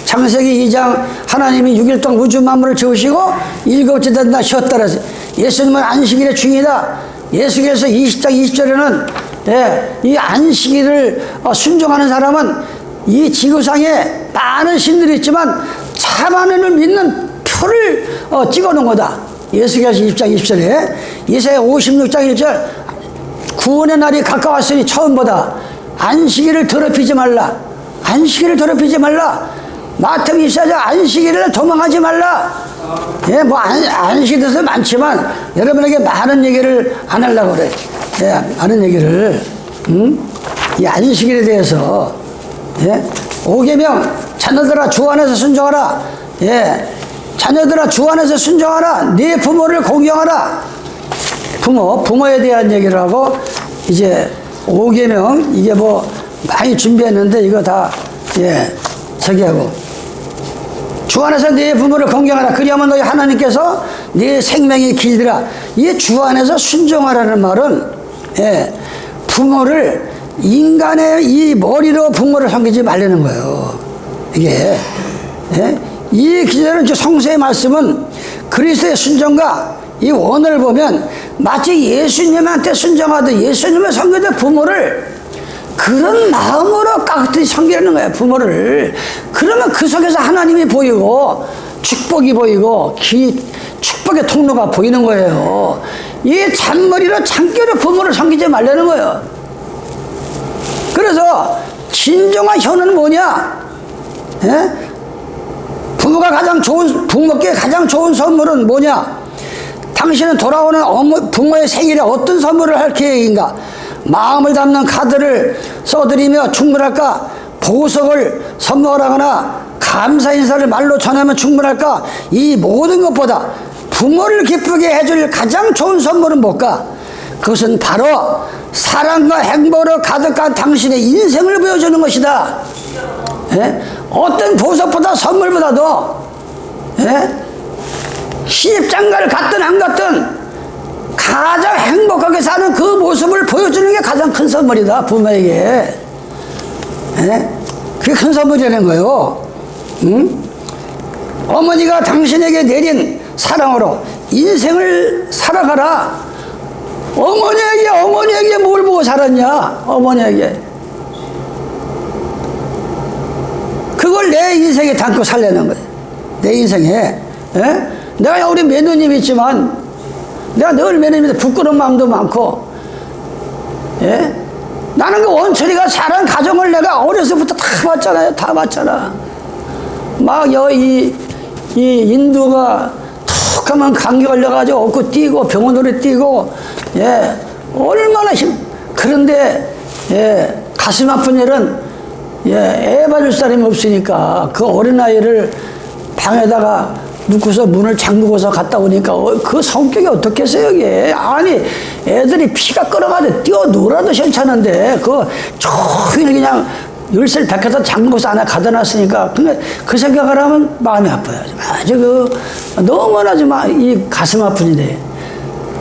창세기 2장 하나님이 6일 동안 우주 만물을 지으시고 일곱째 된 날 쉬었다 그랬어요. 예수님은 안식일의 주인이다. 예수께서 20장 20절에는 예, 이 안식일을 순종하는 사람은 이 지구상에 많은 신들이 있지만 참 하나님을 믿는 표를 찍어놓은 거다. 예수께서 20장 20절에 이사야 56장 1절 구원의 날이 가까웠으니 처음보다 안식일을 더럽히지 말라. 안식일을 더럽히지 말라. 마태복음 24장 안식일을 도망하지 말라. 예, 뭐 안식에 대해서 많지만 여러분에게 많은 얘기를 안 하려고 그래. 예, 많은 얘기를. 이 안식일에 대해서 예, 5계명 자녀들아 주 안에서 순종하라. 예, 자녀들아 주 안에서 순종하라. 네 부모를 공경하라. 부모에 대한 얘기를 하고 이제 5계명 이게 뭐 많이 준비했는데 이거 다 예, 저기 하고 주 안에서 네 부모를 공경하라. 그리하면 너희 하나님께서 네 생명이 길리라. 이 주 안에서 순종하라는 말은 예, 부모를 인간의 이 머리로 부모를 섬기지 말라는 거예요. 이게 예? 이 기절은 성서의 말씀은 그리스도의 순종과 이 원을 보면 마치 예수님한테 순종하듯 예수님을 섬기듯 부모를 그런 마음으로 깍듯이 섬기는 거예요. 부모를. 그러면 그 속에서 하나님이 보이고 축복이 보이고 축복의 통로가 보이는 거예요. 이 잔머리로 참깨로 부모를 섬기지 말라는 거예요. 그래서 진정한 효는 뭐냐? 예? 부모께 가장 좋은 선물은 뭐냐? 당신은 돌아오는 부모의 생일에 어떤 선물을 할 계획인가? 마음을 담는 카드를 써드리며 충분할까? 보석을 선물하거나 감사 인사를 말로 전하면 충분할까? 이 모든 것보다 부모를 기쁘게 해줄 가장 좋은 선물은 뭘까? 그것은 바로 사랑과 행복으로 가득한 당신의 인생을 보여주는 것이다. 예? 어떤 보석보다 선물보다도 예? 시집장가를 갔든 안 갔든 가장 행복하게 사는 그 모습을 보여주는 게 가장 큰 선물이다. 부모에게. 예? 그게 큰 선물이라는 거예요. 응? 어머니가 당신에게 내린 사랑으로 인생을 살아가라. 어머니에게 뭘 보고 살았냐? 어머니에게. 그걸 내 인생에 담고 살려는 거예요. 내 인생에. 예? 내가 우리 며느님이 있지만 내가 늘 며느님한테 부끄러운 마음도 많고 예? 나는 그 원철이가 자란 가정을 내가 어려서부터 다 봤잖아요. 다 봤잖아. 막 이 인두가 툭 하면 감기 걸려가지고 얻고 뛰고 병원으로 뛰고 예, 얼마나 그런데 예, 가슴 아픈 일은 예, 애 봐줄 사람이 없으니까 그 어린아이를 방에다가 놓고서 문을 잠그고서 갔다 오니까 그 성격이 어떻겠어요 이게. 아니 애들이 피가 끓어가지고 뛰어놀아도 괜찮은데 종일 그냥 열쇠를 밖에서 잠그고서 안에 가둬놨으니까 그 생각을 하면 마음이 아파요. 아주 너무나 이 가슴 아픈 일이에요.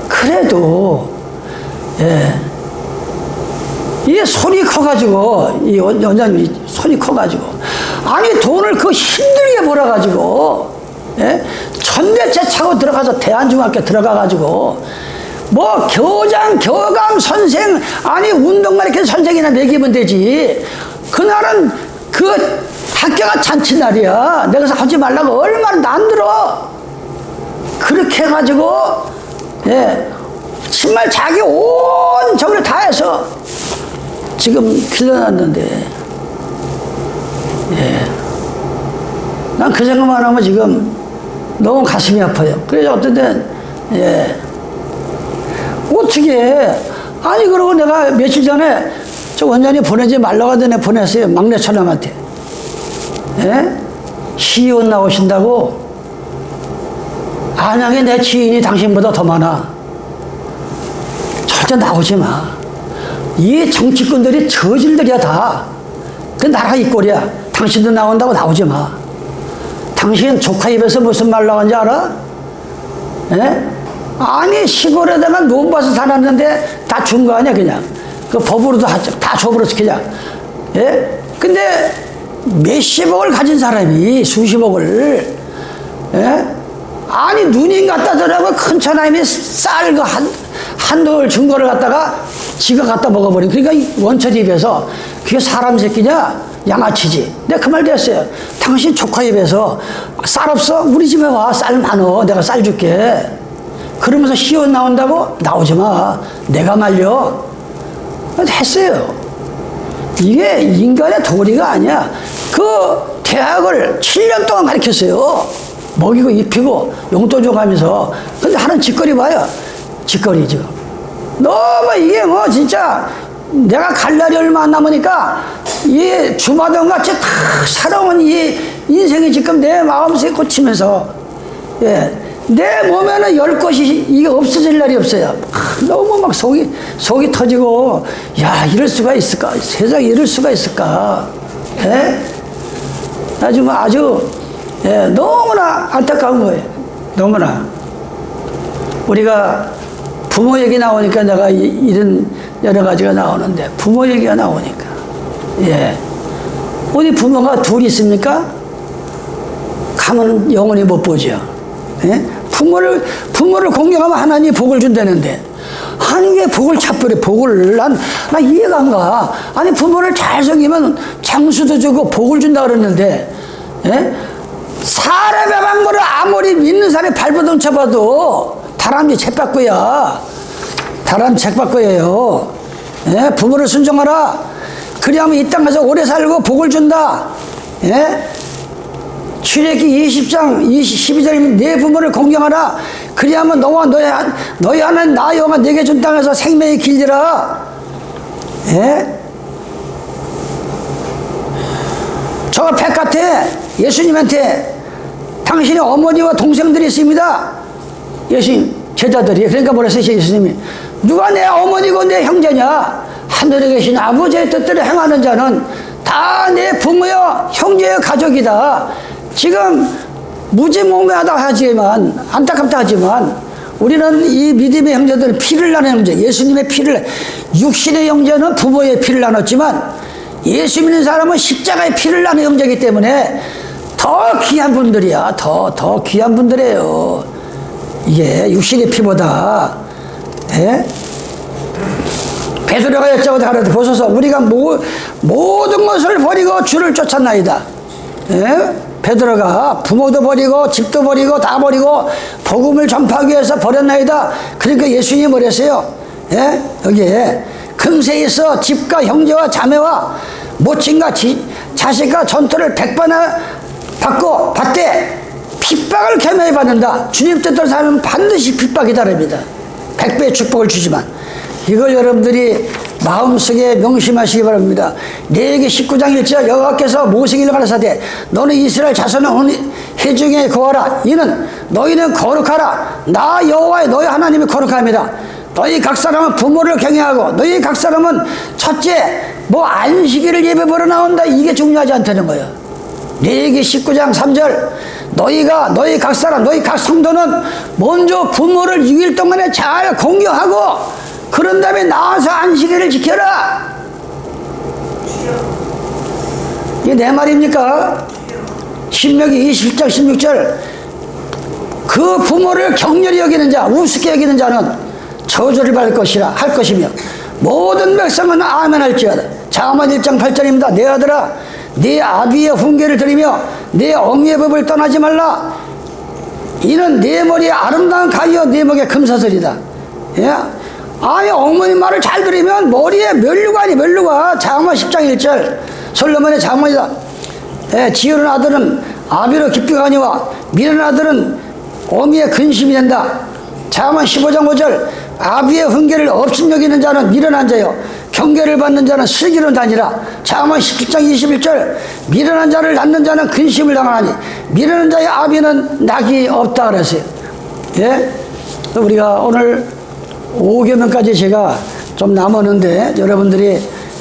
그래도 예, 이게 손이 커가지고 이 원장님이 손이 커가지고 아니 돈을 힘들게 벌어가지고 예? 천대째 차고 들어가서 대한중학교 들어가가지고 뭐 교장, 교감, 선생 아니 운동가리켜 선생이나 매기면 되지. 그날은 그 학교가 잔치날이야. 내가 하지 말라고 얼마나 난들어. 그렇게 해가지고 예, 정말 자기 온 정을 다해서 지금 길러놨는데 예, 난 그 생각만 하면 지금 너무 가슴이 아파요. 그래서 어떤 때 예, 어떻게 아니 그러고 내가 며칠 전에 저 원장님 보내지 말라고 하더니 보냈어요. 막내 처남한테. 예? 시의원 나오신다고? 안양에 내 지인이 당신보다 더 많아. 절대 나오지 마. 이 정치꾼들이 저질들이야 다. 그 나라 이 꼴이야. 당신도 나온다고 나오지 마. 당신 조카 입에서 무슨 말 나온지 알아? 예? 아니 시골에다가 논밭을 살았는데 다 준 거 아니야 그냥. 그 법으로도 다 줘버렸어 그냥. 예? 근데 몇십억을 가진 사람이 수십억을, 예? 아니 누님 갖다 주라고 큰 처남이 쌀 그 한돌 증거를 갖다가 지가 갖다 먹어버린. 그러니까 원처 입에서 그게 사람 새끼냐 양아치지. 내가 그 말 됐어요. 당신 조카 입에서 쌀 없어? 우리 집에 와. 쌀 많어. 내가 쌀 줄게. 그러면서 시원 나온다고? 나오지 마. 내가 말려. 했어요. 이게 인간의 도리가 아니야. 그 대학을 7년 동안 가르쳤어요. 먹이고 입히고 용돈 줘가면서. 근데 하는 짓거리 봐요. 짓거리 지금. 너무 이게 뭐 진짜 내가 갈 날이 얼마 안 남으니까 이 주마등 같이 다 살아온 이 인생이 지금 내 마음속에 꽂히면서, 예, 내 몸에는 열 것이 이게 없어질 날이 없어요. 너무 막 속이 터지고, 야 이럴 수가 있을까? 세상에 이럴 수가 있을까? 예? 아주 예, 너무나 안타까운 거예요. 너무나. 우리가 부모 얘기 나오니까 내가 이런 여러 가지가 나오는데, 부모 얘기가 나오니까, 예, 어디 부모가 둘이 있습니까? 가면 영원히 못 보죠. 예? 부모를 공경하면 하나님이 복을 준다는데, 하나님이 왜 복을 찾버려? 복을 나 이해가 안 가. 아니 부모를 잘 섬기면 장수도 주고 복을 준다 그러는데, 예? 사람의 방법을 아무리 믿는 사람이 발버둥 쳐봐도 다람쥐 책바꾸야. 다람쥐 책바꾸예요. 예? 부모를 순종하라. 그리하면 이 땅에서 오래 살고 복을 준다. 예? 출애굽기 20장 12절이면 내 부모를 공경하라. 그리하면 너와 너희 하나님 나 여호와가 내게 준 땅에서 생명이 길리라. 예? 저 백같아 예수님한테 당신의 어머니와 동생들이 있습니다. 예수님 제자들이. 그러니까 뭐라 했어요 예수님이? 누가 내 어머니고 내 형제냐? 하늘에 계신 아버지의 뜻대로 행하는 자는 다 내 부모여 형제여 가족이다. 지금 무지몽매하다 하지만, 안타깝다 하지만, 우리는 이 믿음의 형제들은 피를 나눈 형제, 예수님의 피를, 육신의 형제는 부모의 피를 나눴지만 예수 믿는 사람은 십자가의 피를 나눈 형제이기 때문에 더 귀한 분들이야. 더 귀한 분들이에요. 이게 육신의 피보다. 예? 베드로가 여짜고 가라데 보소서 우리가 모든 것을 버리고 주를 쫓았나이다. 예? 베드로가 부모도 버리고 집도 버리고 다 버리고 복음을 전파하기 위해서 버렸나이다. 그러니까 예수님이 뭐랬어요? 예? 여기에 금세 있어 집과 형제와 자매와 모친과 자식과 전토를 100번을 받되 핍박을 겸하여 받는다. 주님 뜻대로 살면 반드시 핍박이 따릅니다. 100배의 축복을 주지만 이걸 여러분들이 마음속에 명심하시기 바랍니다. 레위기 19장 1절 여호와께서 모세에게 가라사대 너는 이스라엘 자손의 온 회중에 거하라. 이는 너희는 거룩하라. 나 여호와의 너희 하나님이 거룩합니다. 너희 각 사람은 부모를 경외하고 너희 각 사람은 첫째 안식일을 예배 보러 나온다. 이게 중요하지 않다는 거예요. 레위기 19장 3절 너희 각 사람 너희 각 성도는 먼저 부모를 6일 동안에 잘 공경하고 그런 다음에 나와서 안식일을 지켜라. 이게 내 말입니까? 신명기 21장 16절 그 부모를 격렬히 여기는 자 우습게 여기는 자는 저주를 받을 것이라 할 것이며 모든 백성은 아멘 할지어다. 잠언 1장 8절입니다. 내 아들아 네 아비의 훈계를 들으며 내 어미의 법을 떠나지 말라. 이는 네 머리에 아름다운 가위요 네 목에 금사슬이다. 예? 아니 어머니 말을 잘 들으면 머리에 멸류가 잠언 10장 1절 솔로몬의 잠언이다. 예, 지으는 아들은 아비로 기쁘가니와 미련한 아들은 어미의 근심이 된다. 잠언 15장 5절 아비의 훈계를 없음 여기는 자는 미련한 자요 경계를 받는 자는 슬기로 다니라. 잠언 17장 21절 미련한 자를 낳는 자는 근심을 당하나니 미련한 자의 아비는 낙이 없다 그랬어요. 예? 우리가 오늘 5계명까지 제가 좀 남았는데 여러분들이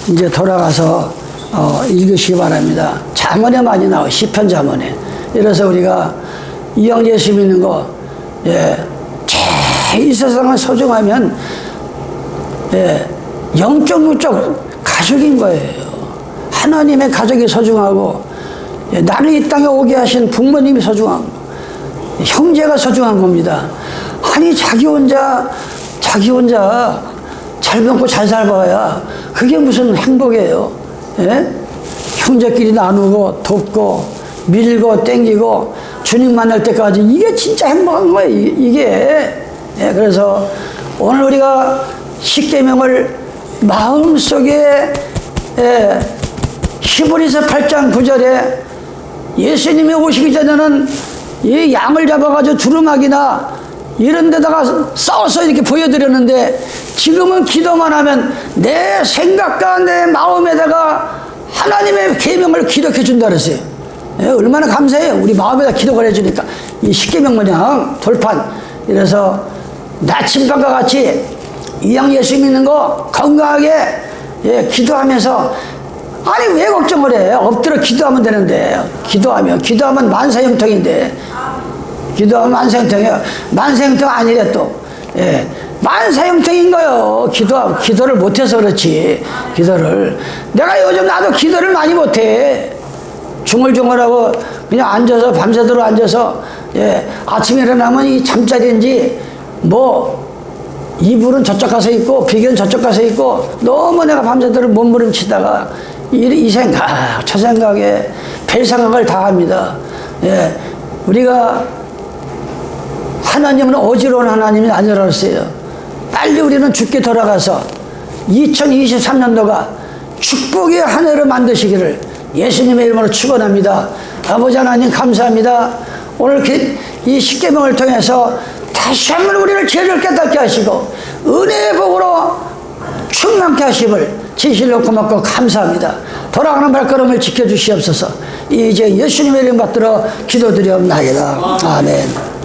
이제 돌아가서 읽으시기 바랍니다. 잠언에 많이 나와요. 시편 잠언에. 이래서 우리가 이왕 예수 믿는 거, 예, 이 세상을 소중하면, 예, 영적, 무적 가족인 거예요. 하나님의 가족이 소중하고, 예, 나를 이 땅에 오게 하신 부모님이 소중하고, 형제가 소중한 겁니다. 아니, 자기 혼자 잘 먹고 잘 살아야 그게 무슨 행복이에요. 예? 형제끼리 나누고, 돕고, 밀고, 땡기고, 주님 만날 때까지 이게 진짜 행복한 거예요. 이게. 예, 그래서 오늘 우리가 십계명을 마음속에, 예, 히브리서 8장 9절에 예수님이 오시기 전에는 이 양을 잡아가지고 두루마기나 이런 데다가 싸워서 이렇게 보여드렸는데 지금은 기도만 하면 내 생각과 내 마음에다가 하나님의 계명을 기록해 준다 그랬어요. 예, 얼마나 감사해요. 우리 마음에다 기록을 해주니까 이 십계명 모양 돌판. 이래서 나침반과 같이 이왕 예수 믿는 거 건강하게, 예, 기도하면서, 아니 왜 걱정을 해? 엎드려 기도하면 되는데. 기도하면 만사형통인데. 기도하면 만사형통이에요. 만사형통 아니래 또. 예, 만사형통인 거요. 기도를 못해서 그렇지. 기도를. 내가 요즘 나도 기도를 많이 못해. 중얼중얼하고 그냥 앉아서 밤새도록 앉아서, 예, 아침에 일어나면 이 잠자리인지 뭐 이불은 저쪽 가서 있고 비결은 저쪽 가서 있고 너무 내가 밤새도록 몸부림치다가 이 생각 저 생각에 별 생각을 다 합니다. 예, 우리가 하나님은 어지러운 하나님이 아니라고 했어요. 빨리 우리는 죽게 돌아가서 2023년도가 축복의 한 해로 만드시기를 예수님의 이름으로 축원합니다. 아버지 하나님 감사합니다. 오늘 이 십계명을 통해서 다시 한번 우리를 죄를 깨닫게 하시고 은혜의 복으로 충만케 하심을 진실로 고맙고 감사합니다. 돌아가는 발걸음을 지켜주시옵소서. 이제 예수님의 이름 받들어 기도드리옵나이다. 아멘.